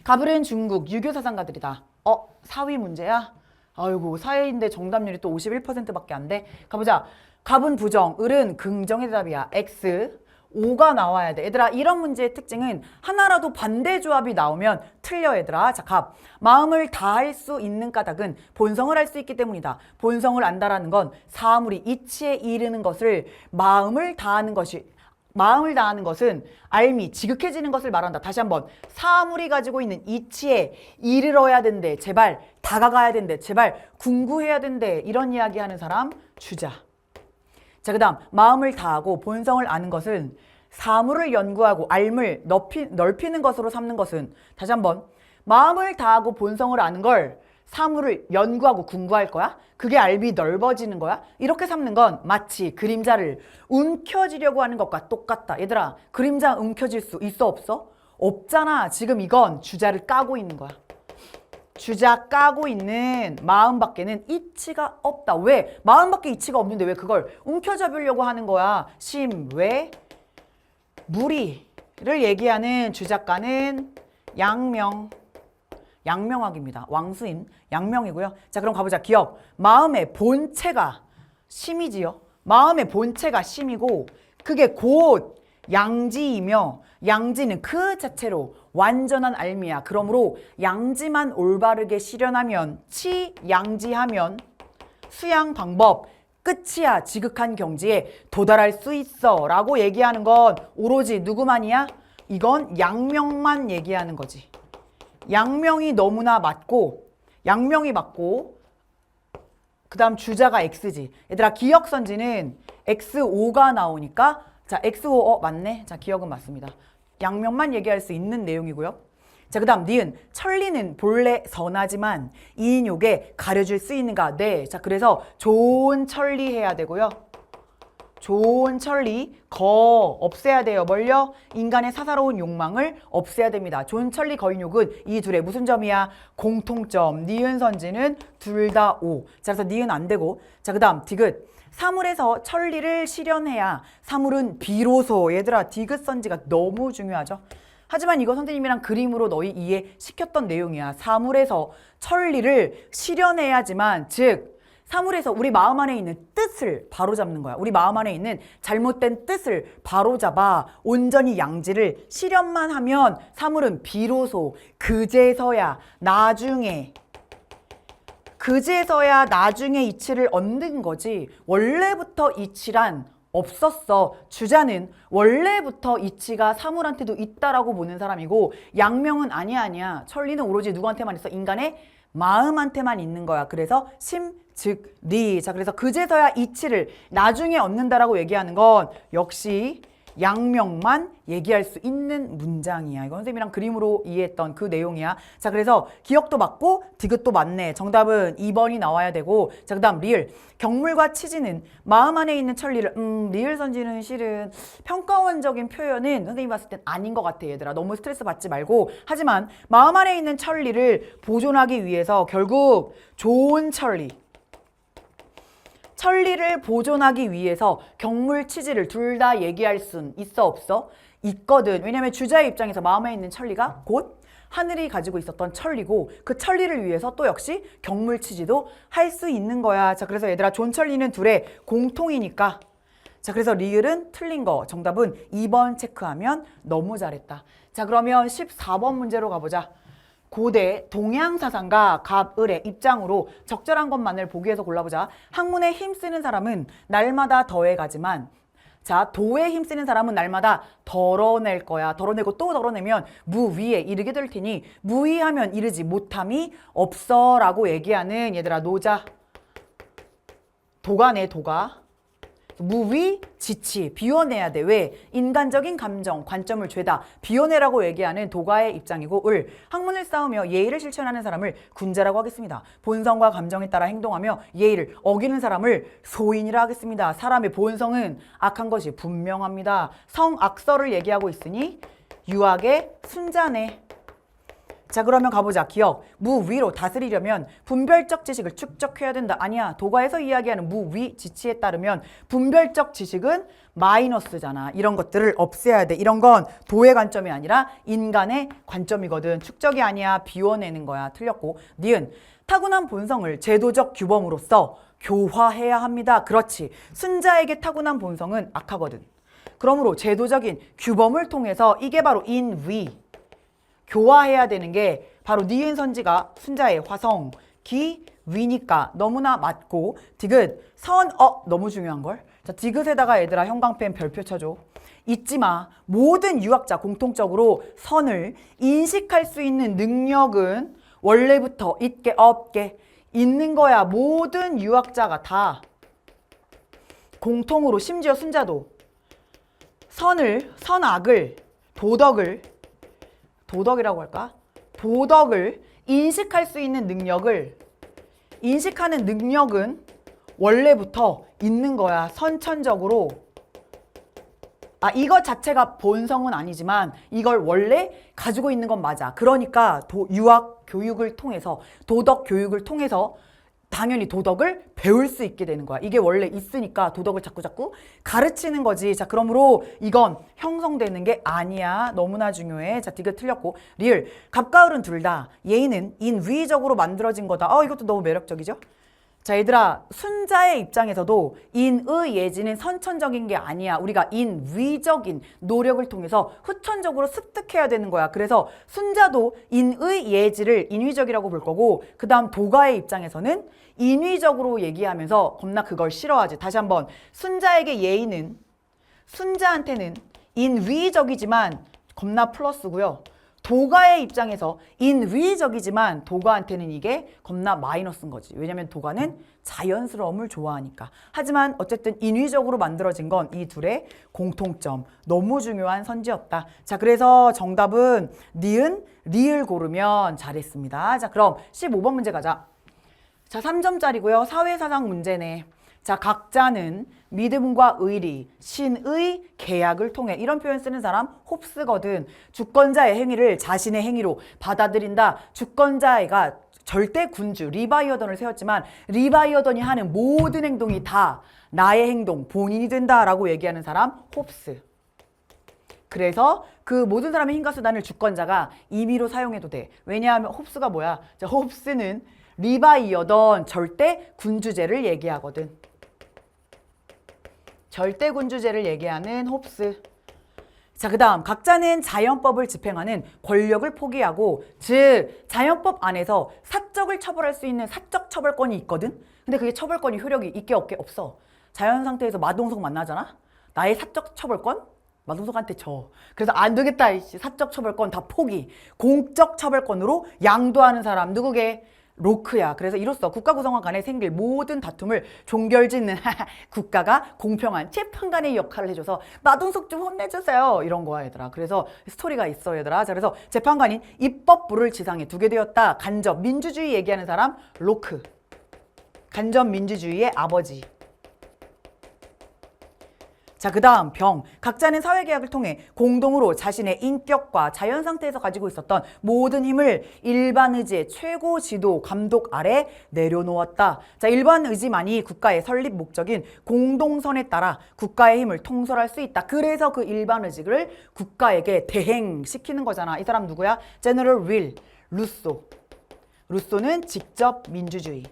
갑을은 중국 유교 사상가들이다. 사위 문제야? 아이고, 사회인데 정답률이 또 51%밖에 안 돼. 가보자. 갑은 부정, 을은 긍정의 대답이야. X. 5가 나와야 돼. 얘들아, 이런 문제의 특징은 하나라도 반대 조합이 나오면 틀려 얘들아. 자, 갑. 마음을 다할 수 있는 까닭은 본성을 알 수 있기 때문이다. 본성을 안다라는 건 사물이 이치에 이르는 것을 마음을 다하는 것은 알미, 지극해지는 것을 말한다. 다시 한번. 사물이 가지고 있는 이치에 이르러야 된대. 제발 다가가야 된대. 제발 궁구해야 된대. 이런 이야기 하는 사람 주자. 자, 그 다음 마음을 다하고 본성을 아는 것은 사물을 연구하고 알을 넓히는 것으로 삼는 것은, 다시 한번, 마음을 다하고 본성을 아는 걸 사물을 연구하고 궁구할 거야? 그게 알이 넓어지는 거야? 이렇게 삼는 건 마치 그림자를 움켜쥐려고 하는 것과 똑같다. 얘들아, 그림자 움켜질 수 있어 없어? 없잖아. 지금 이건 주자를 까고 있는 거야. 주자 까고 있는 마음밖에는 이치가 없다. 왜? 마음밖에 이치가 없는데 왜 그걸 움켜잡으려고 하는 거야? 심외 무리를 얘기하는 주작가는 양명학입니다. 왕수인 양명이고요. 자, 그럼 가보자. 기억. 마음의 본체가 심이지요. 마음의 본체가 심이고 그게 곧 양지이며, 양지는 그 자체로 완전한 알미야. 그러므로 양지만 올바르게 실현하면, 치양지하면 수양 방법 끝이야. 지극한 경지에 도달할 수 있어 라고 얘기하는 건 오로지 누구만이야? 이건 양명만 얘기하는 거지. 양명이 너무나 맞고, 양명이 맞고, 그 다음 주자가 X지. 얘들아, 기억선지는 X5가 나오니까, 자, X5, 맞네. 자, 기억은 맞습니다. 양명만 얘기할 수 있는 내용이고요. 자, 그 다음 니은. 천리는 본래 선하지만 이인욕에 가려질 수 있는가? 네. 자, 그래서 좋은 천리 해야 되고요. 좋은 천리, 없애야 돼요. 뭘요? 인간의 사사로운 욕망을 없애야 됩니다. 좋은 천리, 거인욕은 이 둘의 무슨 점이야? 공통점. 니은 선지는 둘 다 O. 자, 그래서 니은 안 되고. 자, 그 다음 디귿. 사물에서 천리를 실현해야 사물은 비로소. 얘들아, 디귿 선지가 너무 중요하죠. 하지만 이거 선생님이랑 그림으로 너희 이해시켰던 내용이야. 사물에서 천리를 실현해야지만, 즉 사물에서 우리 마음 안에 있는 뜻을 바로잡는 거야. 우리 마음 안에 있는 잘못된 뜻을 바로잡아 온전히 양지를 실현만 하면 사물은 비로소 그제서야 나중에 이치를 얻는 거지. 원래부터 이치란 없었어. 주자는 원래부터 이치가 사물한테도 있다라고 보는 사람이고, 양명은 아니야. 천리는 오로지 누구한테만 있어? 인간의 마음한테만 있는 거야. 그래서 심, 즉, 리. 자, 그래서 그제서야 이치를 나중에 얻는다라고 얘기하는 건 역시 양명만 얘기할 수 있는 문장이야. 이거 선생님이랑 그림으로 이해했던 그 내용이야. 자, 그래서 기억도 맞고 디귿도 맞네. 정답은 2번이 나와야 되고. 자, 그 다음 리을. 경물과 치지는 마음 안에 있는 천리를, 리을 선지는 실은 평가원적인 표현은 선생님이 봤을 땐 아닌 것 같아. 얘들아, 너무 스트레스 받지 말고. 하지만 마음 안에 있는 천리를 보존하기 위해서 결국 좋은 천리를 보존하기 위해서 경물, 치지를 둘 다 얘기할 순 있어 없어? 있거든. 왜냐면 주자의 입장에서 마음에 있는 천리가 곧 하늘이 가지고 있었던 천리고, 그 천리를 위해서 또 역시 경물, 치지도 할 수 있는 거야. 자, 그래서 얘들아, 존천리는 둘의 공통이니까, 자, 그래서 리을은 틀린 거. 정답은 2번 체크하면 너무 잘했다. 자, 그러면 14번 문제로 가보자. 고대 동양사상가 갑을의 입장으로 적절한 것만을 보기 위해서 골라보자. 학문에 힘쓰는 사람은 날마다 더해가지만 자, 도에 힘쓰는 사람은 날마다 덜어낼 거야. 덜어내고 또 덜어내면 무위에 이르게 될 테니 무위하면 이르지 못함이 없어 라고 얘기하는 얘들아 노자. 도가네 도가. 무위, 지치, 비워내야 돼. 왜? 인간적인 감정, 관점을 죄다 비워내라고 얘기하는 도가의 입장이고 을, 학문을 쌓으며 예의를 실천하는 사람을 군자라고 하겠습니다. 본성과 감정에 따라 행동하며 예의를 어기는 사람을 소인이라 하겠습니다. 사람의 본성은 악한 것이 분명합니다. 성악설을 얘기하고 있으니 유학의 순자네. 자, 그러면 가보자. 기억. 무위로 다스리려면 분별적 지식을 축적해야 된다. 아니야. 도가에서 이야기하는 무위 지치에 따르면 분별적 지식은 마이너스잖아. 이런 것들을 없애야 돼. 이런 건 도의 관점이 아니라 인간의 관점이거든. 축적이 아니야. 비워내는 거야. 틀렸고. 니은. 타고난 본성을 제도적 규범으로서 교화해야 합니다. 그렇지. 순자에게 타고난 본성은 악하거든. 그러므로 제도적인 규범을 통해서 이게 바로 인위. 교화해야 되는 게 바로 니은 선지가 순자의 화성, 기, 위니까 너무나 맞고 디귿, 선, 너무 중요한걸. 자, 디귿에다가 얘들아 형광펜 별표 쳐줘. 잊지 마. 모든 유학자 공통적으로 선을 인식할 수 있는 능력은 원래부터 있게 없게 있는 거야. 모든 유학자가 다 공통으로 심지어 순자도 선을, 선악을, 도덕이라고 할까? 도덕을 인식할 수 있는 능력을 인식하는 능력은 원래부터 있는 거야. 선천적으로. 이것 자체가 본성은 아니지만 이걸 원래 가지고 있는 건 맞아. 그러니까 유학 교육을 통해서 도덕 교육을 통해서 당연히 도덕을 배울 수 있게 되는 거야. 이게 원래 있으니까 도덕을 자꾸 가르치는 거지. 자, 그러므로 이건 형성되는 게 아니야. 너무나 중요해. 자, 디귿 틀렸고. 리을. 갑과 을은 둘 다 예의는 인위적으로 만들어진 거다. 이것도 너무 매력적이죠? 자, 얘들아, 순자의 입장에서도 인의 예지는 선천적인 게 아니야. 우리가 인위적인 노력을 통해서 후천적으로 습득해야 되는 거야. 그래서 순자도 인의 예지를 인위적이라고 볼 거고, 그 다음 도가의 입장에서는 인위적으로 얘기하면서 겁나 그걸 싫어하지. 다시 한번, 순자에게 예의는 순자한테는 인위적이지만 겁나 플러스고요. 도가의 입장에서 인위적이지만 도가한테는 이게 겁나 마이너스인 거지. 왜냐면 도가는 자연스러움을 좋아하니까. 하지만 어쨌든 인위적으로 만들어진 건 이 둘의 공통점. 너무 중요한 선지였다. 자, 그래서 정답은 니은, 리을 고르면 잘했습니다. 자, 그럼 15번 문제 가자. 자, 3점짜리고요. 사회사상 문제네. 자, 각자는 믿음과 의리, 신의 계약을 통해 이런 표현 쓰는 사람 홉스거든. 주권자의 행위를 자신의 행위로 받아들인다. 주권자가 절대 군주 리바이어던을 세웠지만 리바이어던이 하는 모든 행동이 다 나의 행동, 본인이 된다라고 얘기하는 사람 홉스. 그래서 그 모든 사람의 힘과 수단을 주권자가 임의로 사용해도 돼. 왜냐하면 홉스가 뭐야? 자, 홉스는 리바이어던 절대 군주제를 얘기하거든. 절대군주제를 얘기하는 홉스. 자, 그 다음 각자는 자연법을 집행하는 권력을 포기하고, 즉 자연법 안에서 사적을 처벌할 수 있는 사적 처벌권이 있거든. 근데 그게 처벌권이 효력이 있게 없게 없어. 자연 상태에서 마동석 만나잖아. 나의 사적 처벌권? 마동석한테 져. 그래서 안 되겠다. 이씨. 사적 처벌권 다 포기. 공적 처벌권으로 양도하는 사람 누구게? 로크야. 그래서 이로써 국가 구성원 간에 생길 모든 다툼을 종결짓는 국가가 공평한 재판관의 역할을 해줘서 마동석 좀 혼내주세요. 이런 거야, 얘들아. 그래서 스토리가 있어, 얘들아. 자, 그래서 재판관인 입법부를 지상에 두게 되었다. 간접 민주주의 얘기하는 사람 로크. 간접 민주주의의 아버지. 자, 그 다음 병. 각자는 사회계약을 통해 공동으로 자신의 인격과 자연 상태에서 가지고 있었던 모든 힘을 일반 의지의 최고 지도 감독 아래 내려놓았다. 자, 일반 의지만이 국가의 설립 목적인 공동선에 따라 국가의 힘을 통솔할 수 있다. 그래서 그 일반 의지를 국가에게 대행시키는 거잖아. 이 사람 누구야? 제너럴 윌 루소. 루소는 직접 민주주의.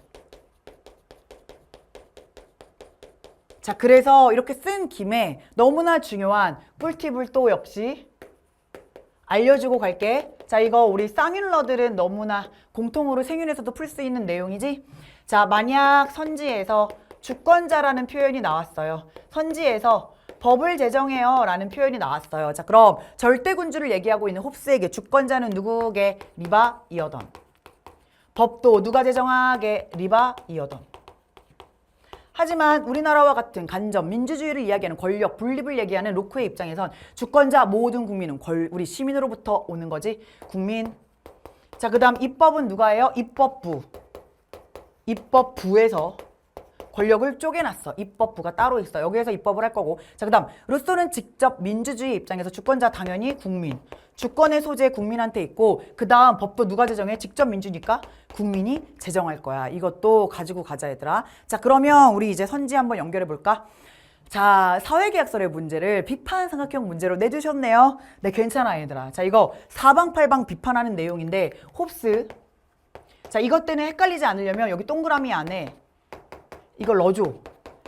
자, 그래서 이렇게 쓴 김에 너무나 중요한 꿀팁을 또 역시 알려주고 갈게. 자, 이거 우리 쌍윤러들은 너무나 공통으로 생윤에서도 풀 수 있는 내용이지. 자, 만약 선지에서 주권자라는 표현이 나왔어요. 선지에서 법을 제정해요 라는 표현이 나왔어요. 자, 그럼 절대군주를 얘기하고 있는 홉스에게 주권자는 누구게? 리바 이어던. 법도 누가 제정하게? 리바 이어던. 하지만 우리나라와 같은 간접 민주주의를 이야기하는 권력 분립을 얘기하는 로크의 입장에선 주권자 모든 국민은 우리 시민으로부터 오는 거지. 국민. 자, 그 다음 입법은 누가 해요? 입법부. 입법부에서 권력을 쪼개놨어. 입법부가 따로 있어. 여기에서 입법을 할 거고. 자, 그 다음 루소는 직접 민주주의 입장에서 주권자 당연히 국민. 주권의 소재 국민한테 있고 그 다음 법도 누가 제정해? 직접 민주니까 국민이 제정할 거야. 이것도 가지고 가자 얘들아. 자, 그러면 우리 이제 선지 한번 연결해 볼까? 자, 사회계약설의 문제를 비판 삼각형 문제로 내주셨네요. 네, 괜찮아 얘들아. 자, 이거 사방팔방 비판하는 내용인데 홉스. 자, 이것 때문에 헷갈리지 않으려면 여기 동그라미 안에 이걸 넣어줘.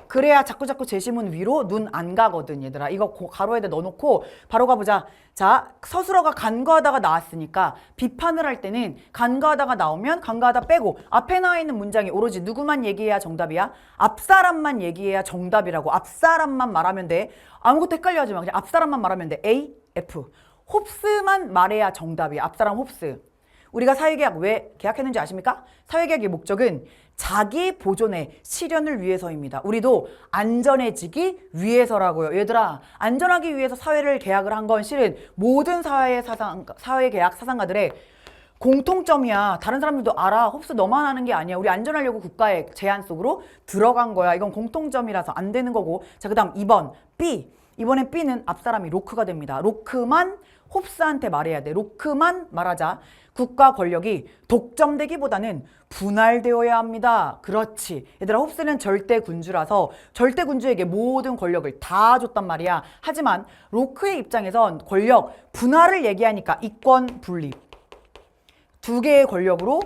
그래야 자꾸자꾸 제시문 위로 눈 안 가거든 얘들아. 이거 가로에다 넣어놓고 바로 가보자. 자, 서술어가 간과하다가 나왔으니까 비판을 할 때는 간과하다가 나오면 간과하다 빼고 앞에 나와 있는 문장이 오로지 누구만 얘기해야 정답이야? 앞사람만 얘기해야 정답이라고. 앞사람만 말하면 돼. 아무것도 헷갈려 하지 마. 그냥 앞사람만 말하면 돼. A, F. 홉스만 말해야 정답이야. 앞사람 홉스. 우리가 사회계약 왜 계약했는지 아십니까? 사회계약의 목적은 자기 보존의 실현을 위해서입니다. 우리도 안전해지기 위해서라고요. 얘들아, 안전하기 위해서 사회를 계약을 한 건 실은 모든 사회계약 사상가들의 공통점이야. 다른 사람들도 알아. 홉스 너만 아는 게 아니야. 우리 안전하려고 국가의 제한 속으로 들어간 거야. 이건 공통점이라서 안 되는 거고. 자, 그 다음 2번 B. 이번엔 B는 앞사람이 로크가 됩니다. 로크만 홉스한테 말해야 돼. 로크만 말하자. 국가 권력이 독점되기보다는 분할되어야 합니다. 그렇지. 얘들아, 홉스는 절대군주라서 절대군주에게 모든 권력을 다 줬단 말이야. 하지만 로크의 입장에선 권력 분할을 얘기하니까 이권 분립. 두 개의 권력으로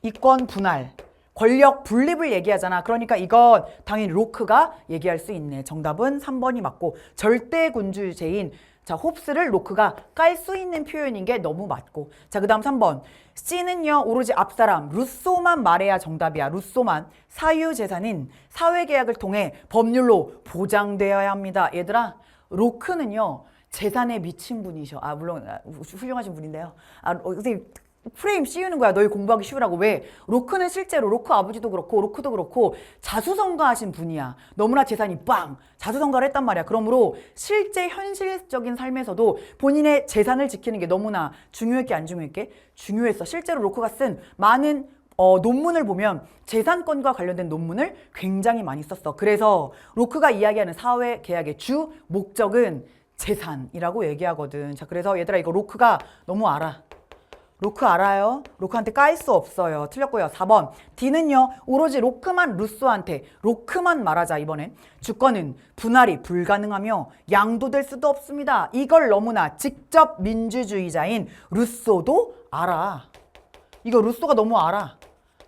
이권 분할. 권력 분립을 얘기하잖아. 그러니까 이건 당연히 로크가 얘기할 수 있네. 정답은 3번이 맞고 절대군주제인 자, 홉스를 로크가 깔 수 있는 표현인 게 너무 맞고. 자, 그 다음 3번. C는요, 오로지 앞사람, 루소만 말해야 정답이야. 루소만. 사유재산은 사회계약을 통해 법률로 보장되어야 합니다. 얘들아, 로크는요, 재산에 미친 분이셔. 아, 물론 훌륭하신 분인데요. 아, 선생님, 프레임 씌우는 거야. 너희 공부하기 쉬우라고. 왜? 로크는 실제로 로크 아버지도 그렇고 로크도 그렇고 자수성가하신 분이야. 너무나 재산이 빵 자수성가를 했단 말이야. 그러므로 실제 현실적인 삶에서도 본인의 재산을 지키는 게 너무나 중요했게 안 중요했게? 중요했어. 실제로 로크가 쓴 많은 논문을 보면 재산권과 관련된 논문을 굉장히 많이 썼어. 그래서 로크가 이야기하는 사회계약의 주 목적은 재산이라고 얘기하거든. 자, 그래서 얘들아 이거 로크가 너무 알아. 로크 알아요? 로크한테 깔 수 없어요. 틀렸고요. 4번. D는요. 오로지 로크만 루소한테 로크만 말하자. 이번엔. 주권은 분할이 불가능하며 양도될 수도 없습니다. 이걸 너무나 직접 민주주의자인 루소도 알아. 이거 루소가 너무 알아.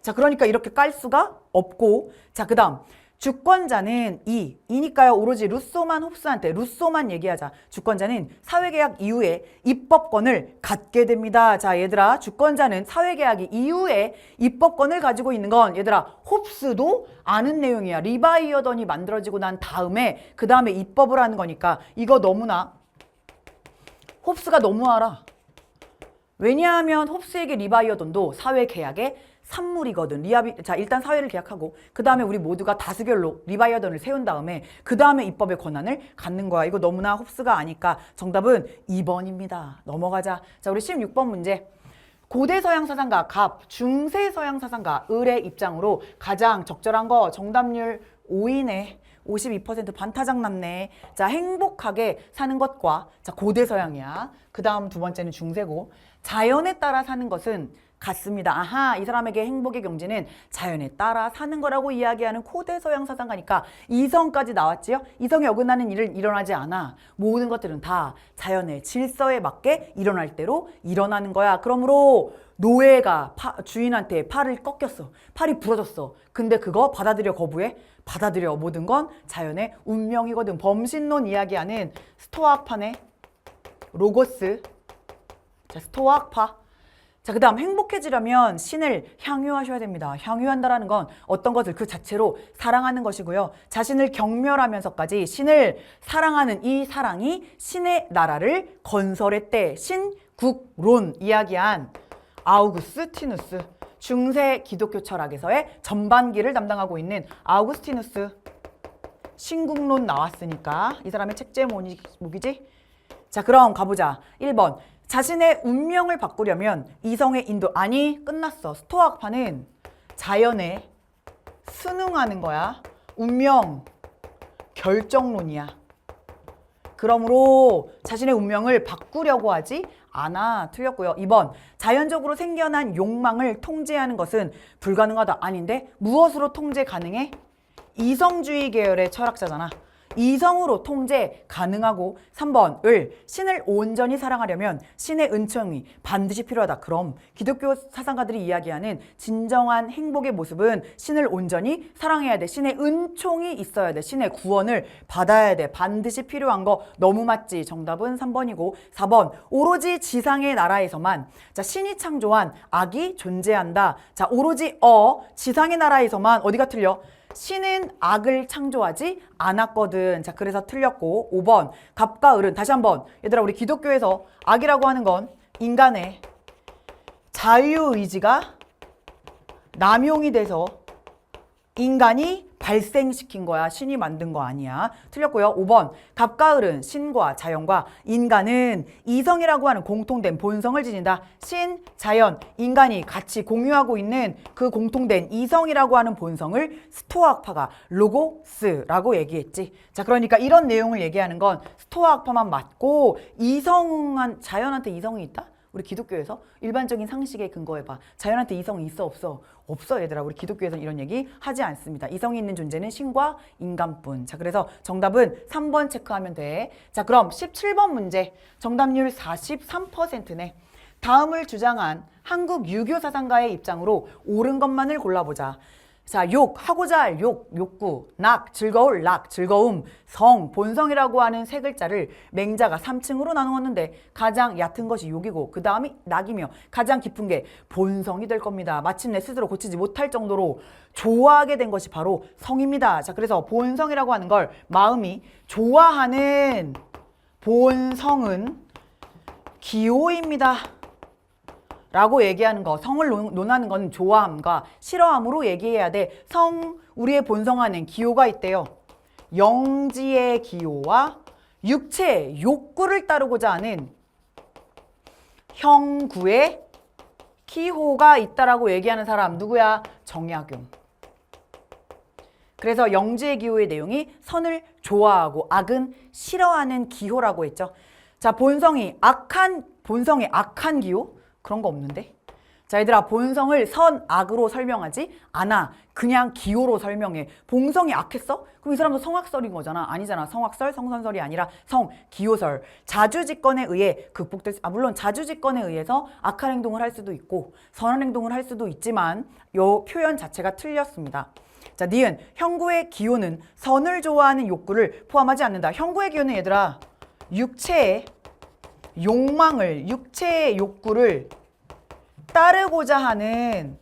자, 그러니까 이렇게 깔 수가 없고. 자, 그 다음. 주권자는 이니까요. 오로지 루소만 홉스한테 루소만 얘기하자. 주권자는 사회계약 이후에 입법권을 갖게 됩니다. 자, 얘들아, 주권자는 사회계약이 이후에 입법권을 가지고 있는 건 얘들아 홉스도 아는 내용이야. 리바이어던이 만들어지고 난 다음에 그 다음에 입법을 하는 거니까 이거 너무나 홉스가 너무 알아. 왜냐하면 홉스에게 리바이어던도 사회계약의 산물이거든. 자, 일단 사회를 계약하고 그 다음에 우리 모두가 다수결로 리바이어던을 세운 다음에 그 다음에 입법의 권한을 갖는 거야. 이거 너무나 홉스가 아니까 정답은 2번입니다. 넘어가자. 자, 우리 16번 문제. 고대 서양 사상가 갑, 중세 서양 사상가 을의 입장으로 가장 적절한 거 정답률 5이네. 52% 반타작 났네. 자, 행복하게 사는 것과 자, 고대 서양이야. 그 다음 두 번째는 중세고 자연에 따라 사는 것은 같습니다. 아하, 이 사람에게 행복의 경지는 자연에 따라 사는 거라고 이야기하는 고대 서양 사상가니까 이성까지 나왔지요. 이성에 어긋나는 일은 일어나지 않아. 모든 것들은 다 자연의 질서에 맞게 일어날 대로 일어나는 거야. 그러므로 노예가 주인한테 팔을 꺾였어. 팔이 부러졌어. 근데 그거 받아들여 거부해? 받아들여. 모든 건 자연의 운명이거든. 범신론 이야기하는 스토아파네. 로고스. 자, 스토아파. 자, 그 다음 행복해지려면 신을 향유하셔야 됩니다. 향유한다라는 건 어떤 것을 그 자체로 사랑하는 것이고요. 자신을 경멸하면서까지 신을 사랑하는 이 사랑이 신의 나라를 건설했대. 신국론 이야기한 아우구스티누스. 중세 기독교 철학에서의 전반기를 담당하고 있는 아우구스티누스. 신국론 나왔으니까 이 사람의 책 제목이지? 자, 그럼 가보자. 1번. 자신의 운명을 바꾸려면 이성의 인도. 아니, 끝났어. 스토아파는 자연에 순응하는 거야. 운명 결정론이야. 그러므로 자신의 운명을 바꾸려고 하지 않아. 틀렸고요. 2번. 자연적으로 생겨난 욕망을 통제하는 것은 불가능하다. 아닌데? 무엇으로 통제 가능해? 이성주의 계열의 철학자잖아. 이성으로 통제 가능하고. 3번 을 신을 온전히 사랑하려면 신의 은총이 반드시 필요하다. 그럼 기독교 사상가들이 이야기하는 진정한 행복의 모습은 신을 온전히 사랑해야 돼. 신의 은총이 있어야 돼. 신의 구원을 받아야 돼. 반드시 필요한 거 너무 맞지? 정답은 3번이고 4번 오로지 지상의 나라에서만 자 신이 창조한 악이 존재한다. 자 오로지 지상의 나라에서만 어디가 틀려? 신은 악을 창조하지 않았거든. 자, 그래서 틀렸고 5번 갑과 을은 다시 한번 얘들아 우리 기독교에서 악이라고 하는 건 인간의 자유의지가 남용이 돼서 인간이 발생시킨 거야. 신이 만든 거 아니야. 틀렸고요. 5번 갑과 을은 신과 자연과 인간은 이성이라고 하는 공통된 본성을 지닌다. 신, 자연, 인간이 같이 공유하고 있는 그 공통된 이성이라고 하는 본성을 스토아학파가 로고스라고 얘기했지. 자, 그러니까 이런 내용을 얘기하는 건 스토아학파만 맞고 이성한 자연한테 이성이 있다? 우리 기독교에서 일반적인 상식에 근거해봐. 자연한테 이성이 있어 없어? 없어 얘들아. 우리 기독교에서는 이런 얘기 하지 않습니다. 이성이 있는 존재는 신과 인간뿐. 자 그래서 정답은 3번 체크하면 돼. 자 그럼 17번 문제 정답률 43%네. 다음을 주장한 한국 유교 사상가의 입장으로 옳은 것만을 골라보자. 자, 하고자 할 욕구, 즐거울 즐거움, 성, 본성이라고 하는 세 글자를 맹자가 3층으로 나누었는데 가장 얕은 것이 욕이고 그 다음이 낙이며 가장 깊은 게 본성이 될 겁니다. 마침내 스스로 고치지 못할 정도로 좋아하게 된 것이 바로 성입니다. 자, 그래서 본성이라고 하는 걸 마음이 좋아하는 본성은 기호입니다. 라고 얘기하는 거. 성을 논하는 건 좋아함과 싫어함으로 얘기해야 돼. 우리의 본성 안엔 기호가 있대요. 영지의 기호와 육체의 욕구를 따르고자 하는 형구의 기호가 있다라고 얘기하는 사람 누구야? 정약용. 그래서 영지의 기호의 내용이 선을 좋아하고 악은 싫어하는 기호라고 했죠. 자, 본성의 악한 기호? 그런 거 없는데? 자, 얘들아, 본성을 악으로 설명하지 않아. 그냥 기호로 설명해. 본성이 악했어? 그럼 이 사람도 성악설인 거잖아. 아니잖아. 성악설, 성선설이 아니라 성기호설. 자주직건에 의해 물론 자주직건에 의해서 악한 행동을 할 수도 있고 선한 행동을 할 수도 있지만 요 표현 자체가 틀렸습니다. 자, 니은 형구의 기호는 선을 좋아하는 욕구를 포함하지 않는다. 형구의 기호는 얘들아, 육체의 욕구를 따르고자 하는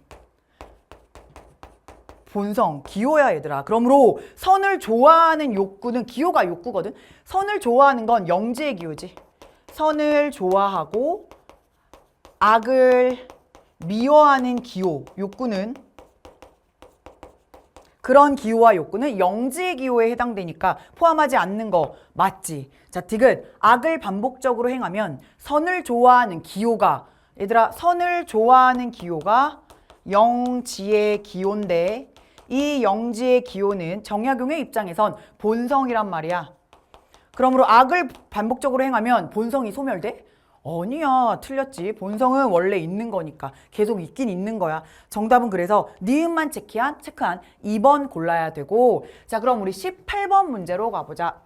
본성, 기호야 얘들아. 그러므로 선을 좋아하는 욕구는 기호가 욕구거든. 선을 좋아하는 건 영지의 기호지. 선을 좋아하고 악을 미워하는 기호, 욕구는 그런 기호와 욕구는 영지의 기호에 해당되니까 포함하지 않는 거 맞지? 자, 디귿 악을 반복적으로 행하면 선을 좋아하는 기호가 얘들아 선을 좋아하는 기호가 영지의 기호인데 이 영지의 기호는 정약용의 입장에선 본성이란 말이야. 그러므로 악을 반복적으로 행하면 본성이 소멸돼? 아니야, 틀렸지. 본성은 원래 있는 거니까 계속 있긴 있는 거야. 정답은 그래서 니은만 체크한 2번 골라야 되고. 자, 그럼 우리 18번 문제로 가보자.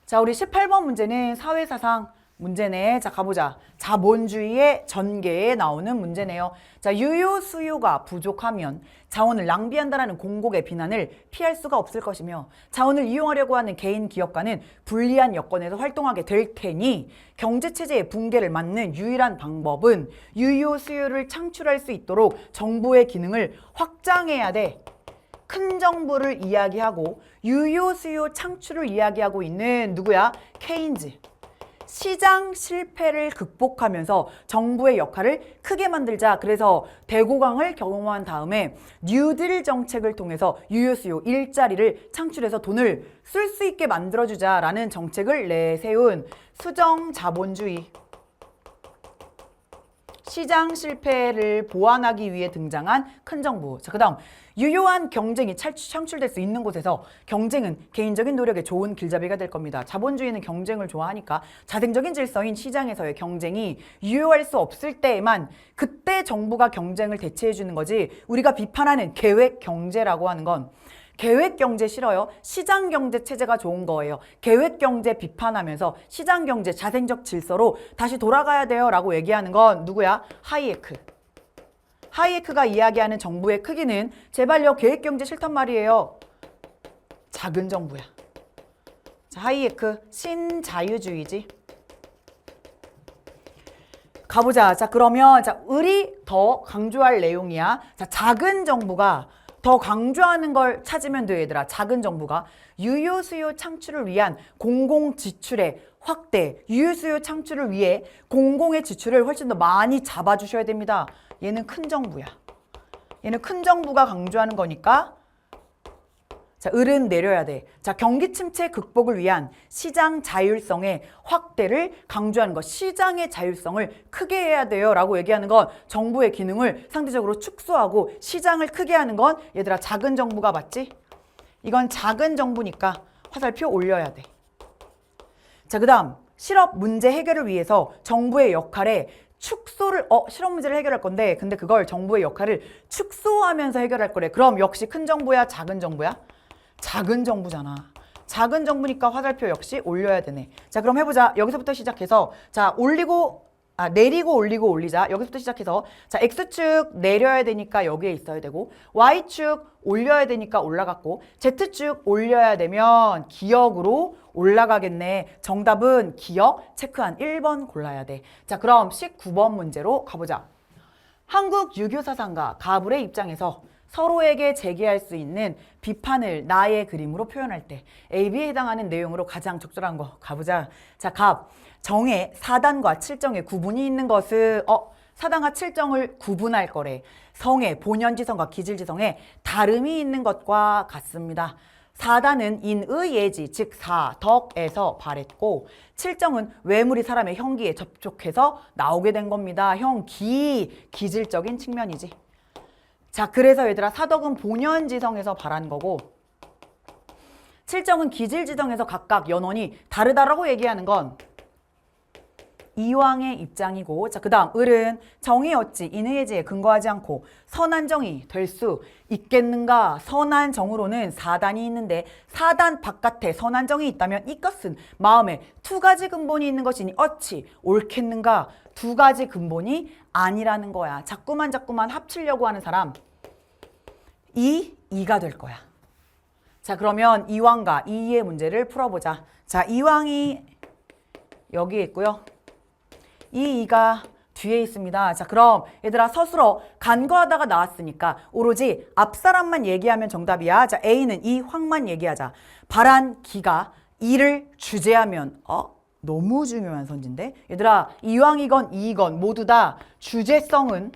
자, 우리 18번 문제는 사회사상 문제네. 자, 가보자. 자본주의의 전개에 나오는 문제네요. 자, 유효 수요가 부족하면 자원을 낭비한다라는 공곡의 비난을 피할 수가 없을 것이며 자원을 이용하려고 하는 개인 기업가는 불리한 여건에서 활동하게 될 테니 경제체제의 붕괴를 막는 유일한 방법은 유효 수요를 창출할 수 있도록 정부의 기능을 확장해야 돼. 큰 정부를 이야기하고 유효 수요 창출을 이야기하고 있는 누구야? 케인즈. 시장 실패를 극복하면서 정부의 역할을 크게 만들자. 그래서 대고강을 경험한 다음에 뉴딜 정책을 통해서 유효 수요 일자리를 창출해서 돈을 쓸 수 있게 만들어주자라는 정책을 내세운 수정 자본주의. 시장 실패를 보완하기 위해 등장한 큰 정부. 자, 그 다음 유효한 경쟁이 창출될 수 있는 곳에서 경쟁은 개인적인 노력의 좋은 길잡이가 될 겁니다. 자본주의는 경쟁을 좋아하니까 자생적인 질서인 시장에서의 경쟁이 유효할 수 없을 때에만 그때 정부가 경쟁을 대체해 주는 거지. 우리가 비판하는 계획 경제라고 하는 건 계획 경제 싫어요. 시장 경제 체제가 좋은 거예요. 계획 경제 비판하면서 시장 경제 자생적 질서로 다시 돌아가야 돼요 라고 얘기하는 건 누구야? 하이에크. 하이에크가 이야기하는 정부의 크기는 제발요 계획 경제 싫단 말이에요. 작은 정부야. 자, 하이에크 신자유주의지. 가보자. 자, 그러면 자, 을이 더 강조할 내용이야. 자, 작은 정부가 더 강조하는 걸 찾으면 돼, 얘들아. 작은 정부가 유효 수요 창출을 위한 공공 지출의 확대, 유효 수요 창출을 위해 공공의 지출을 훨씬 더 많이 잡아주셔야 됩니다. 얘는 큰 정부야. 얘는 큰 정부가 강조하는 거니까 자, 을은 내려야 돼. 자, 경기 침체 극복을 위한 시장 자율성의 확대를 강조하는 것. 시장의 자율성을 크게 해야 돼요 라고 얘기하는 건 정부의 기능을 상대적으로 축소하고 시장을 크게 하는 건 얘들아 작은 정부가 맞지? 이건 작은 정부니까 화살표 올려야 돼. 자, 그 다음 실업 문제 해결을 위해서 정부의 역할에 축소를 실업 문제를 해결할 건데 근데 그걸 정부의 역할을 축소하면서 해결할 거래. 그럼 역시 큰 정부야 작은 정부야? 작은 정부잖아. 작은 정부니까 화살표 역시 올려야 되네. 자, 그럼 해보자. 여기서부터 시작해서 자, 내리고 올리고 올리자. 여기서부터 시작해서 자, X축 내려야 되니까 여기에 있어야 되고 Y축 올려야 되니까 올라갔고 Z축 올려야 되면 기역으로 올라가겠네. 정답은 기역 체크한 1번 골라야 돼. 자, 그럼 19번 문제로 가보자. 한국 유교 사상가 가불의 입장에서 서로에게 제기할 수 있는 비판을 나의 그림으로 표현할 때 AB에 해당하는 내용으로 가장 적절한 거 가보자. 자, 갑. 정의 4단과 7정의 구분이 있는 것은 사단과 7정을 구분할 거래. 성의 본연지성과 기질지성에 다름이 있는 것과 같습니다. 4단은 인의 예지 즉 사덕에서 발했고 7정은 외물이 사람의 형기에 접촉해서 나오게 된 겁니다. 기질적인 측면이지. 자, 그래서 얘들아 사덕은 본연지성에서 발한 거고 7정은 기질지성에서 각각 연원이 다르다라고 얘기하는 건 이왕의 입장이고 자, 그 다음 을은 정의 어찌 인의예지에 근거하지 않고 선한 정이 될 수 있겠는가. 선한 정으로는 4단이 있는데 4단 바깥에 선한 정이 있다면 이것은 마음에 두 가지 근본이 있는 것이니 어찌 옳겠는가. 두 가지 근본이 아니라는 거야. 자꾸만 합치려고 하는 사람 이가 될 거야. 자, 그러면 이왕과 이의 문제를 풀어보자. 자, 이왕이 여기에 있고요. 이가 뒤에 있습니다. 자, 그럼 얘들아 서술어 간과하다가 나왔으니까 오로지 앞사람만 얘기하면 정답이야. 자, A는 이황만 얘기하자. 발한 기가 이를 주제하면 너무 중요한 선지인데 얘들아 이왕이건 이건 모두 다 주제성은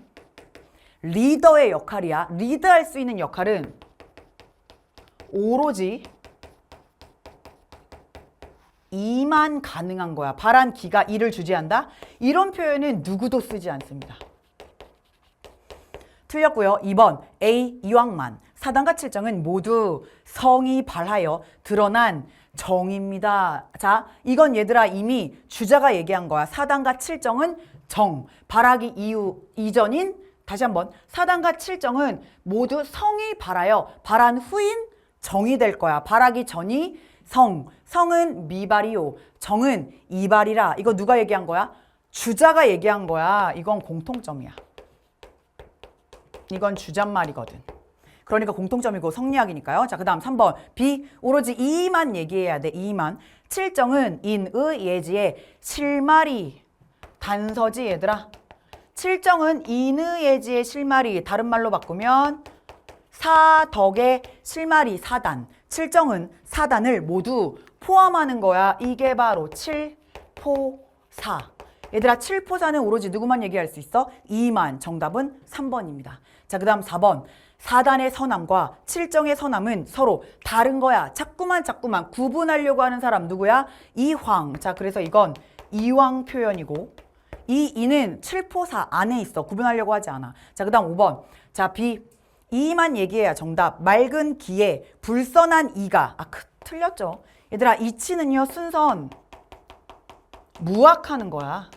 리더의 역할이야. 리드할 수 있는 역할은 오로지 이만 가능한 거야. 발한 기가 이를 주제한다? 이런 표현은 누구도 쓰지 않습니다. 틀렸고요. 2번 A 이왕만. 4단과 7정은 모두 성이 발하여 드러난 정입니다. 자, 이건 얘들아 이미 주자가 얘기한 거야. 4단과 7정은 정, 발하기 이전인 다시 한번 4단과 7정은 모두 성이 발하여 발한 후인 정이 될 거야. 발하기 전이 성은 미발이요. 정은 이발이라. 이거 누가 얘기한 거야? 주자가 얘기한 거야. 이건 공통점이야. 이건 주잣말이거든. 그러니까 공통점이고 성리학이니까요. 자, 그 다음 3번. B. 오로지 이만 얘기해야 돼. 이만. 칠정은 인의 예지의 실마리. 단서지 얘들아. 칠정은 인의 예지의 실마리. 다른 말로 바꾸면 사덕의 실마리 사단. 칠정은 사단을 모두 포함하는 거야. 이게 바로 칠포사. 얘들아, 칠포사는 오로지 누구만 얘기할 수 있어? 이만. 정답은 3번입니다. 자, 그 다음 4번. 사단의 선함과 칠정의 선함은 서로 다른 거야. 자꾸만 구분하려고 하는 사람 누구야? 이황. 자, 그래서 이건 이황 표현이고, 이 이는 칠포사 안에 있어. 구분하려고 하지 않아. 자, 그 다음 5번. 자, B. 이만 얘기해야 정답. 맑은 기에 불선한 이가. 틀렸죠. 얘들아, 이치는요 순선 무악하는 거야.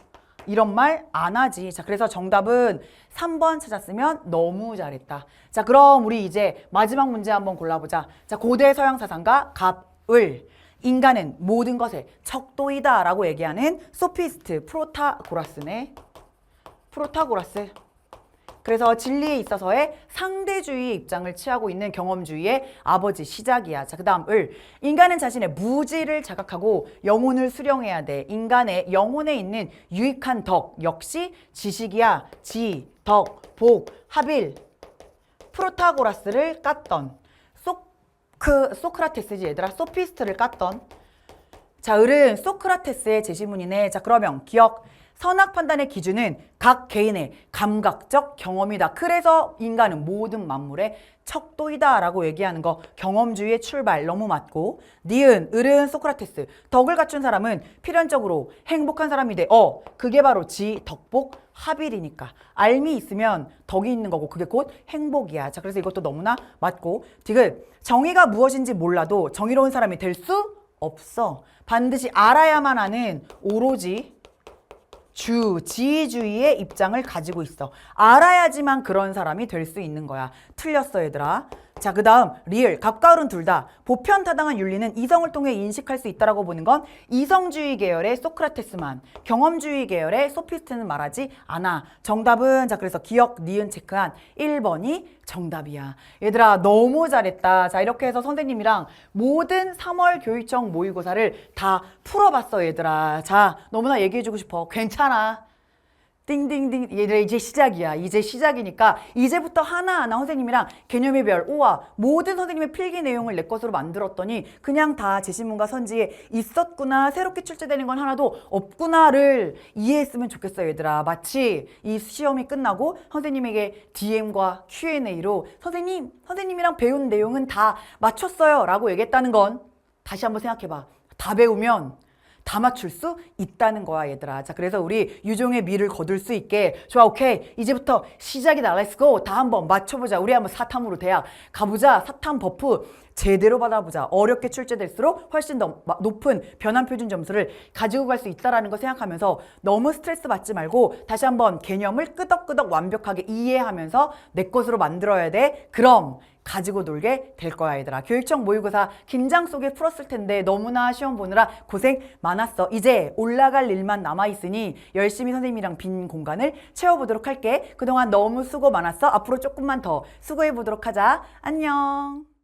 이런 말 안 하지. 자, 그래서 정답은 3번 찾았으면 너무 잘했다. 자, 그럼 우리 이제 마지막 문제 한번 골라보자. 자, 고대 서양 사상가 갑을 인간은 모든 것의 척도이다 라고 얘기하는 소피스트 프로타고라스네. 프로타고라스. 그래서 진리에 있어서의 상대주의 입장을 취하고 있는 경험주의의 아버지 시작이야. 자, 그 다음 을. 인간은 자신의 무지를 자각하고 영혼을 수령해야 돼. 인간의 영혼에 있는 유익한 덕 역시 지식이야. 지, 덕, 복, 합일. 프로타고라스를 깠던 소크라테스지 얘들아. 소피스트를 깠던. 자, 을은 소크라테스의 제시문이네. 자, 그러면 기억. 선악 판단의 기준은 각 개인의 감각적 경험이다. 그래서 인간은 모든 만물의 척도이다 라고 얘기하는 거 경험주의의 출발 너무 맞고, 니은, 을은 소크라테스. 덕을 갖춘 사람은 필연적으로 행복한 사람이 돼. 그게 바로 지, 덕복, 합일이니까. 알미 있으면 덕이 있는 거고 그게 곧 행복이야. 자, 그래서 이것도 너무나 맞고, 디귿. 정의가 무엇인지 몰라도 정의로운 사람이 될 수 없어. 반드시 알아야만 하는 오로지 지주의의 입장을 가지고 있어. 알아야지만 그런 사람이 될 수 있는 거야. 틀렸어 얘들아. 자, 그 다음 리을. 갑과 을은 둘 다 보편타당한 윤리는 이성을 통해 인식할 수 있다라고 보는 건 이성주의 계열의 소크라테스만, 경험주의 계열의 소피스트는 말하지 않아. 정답은, 자, 그래서 기억 니은 체크한 1번이 정답이야. 얘들아, 너무 잘했다. 자, 이렇게 해서 선생님이랑 모든 3월 교육청 모의고사를 다 풀어봤어 얘들아. 자, 너무나 얘기해주고 싶어. 괜찮아. 띵띵띵. 얘들아, 이제 시작이야. 이제 시작이니까 이제부터 하나하나 선생님이랑 개념의 별, 오와 모든 선생님의 필기 내용을 내 것으로 만들었더니 그냥 다 제시문과 선지에 있었구나, 새롭게 출제되는 건 하나도 없구나를 이해했으면 좋겠어 얘들아. 마치 이 시험이 끝나고 선생님에게 DM과 Q&A로 선생님이랑 배운 내용은 다 맞췄어요 라고 얘기했다는 건, 다시 한번 생각해봐. 다 배우면 다 맞출 수 있다는 거야 얘들아. 자, 그래서 우리 유종의 미를 거둘 수 있게, 좋아, 오케이, 이제부터 시작이다, 렛츠고. 다 한번 맞춰보자. 우리 한번 사탐으로 대학 가보자. 사탐 버프 제대로 받아보자. 어렵게 출제될수록 훨씬 더 높은 변환 표준 점수를 가지고 갈 수 있다는 거 생각하면서 너무 스트레스 받지 말고 다시 한번 개념을 끄덕끄덕 완벽하게 이해하면서 내 것으로 만들어야 돼. 그럼 가지고 놀게 될 거야 얘들아. 교육청 모의고사 긴장 속에 풀었을 텐데 너무나 시험 보느라 고생 많았어. 이제 올라갈 일만 남아있으니 열심히 선생님이랑 빈 공간을 채워보도록 할게. 그동안 너무 수고 많았어. 앞으로 조금만 더 수고해보도록 하자. 안녕.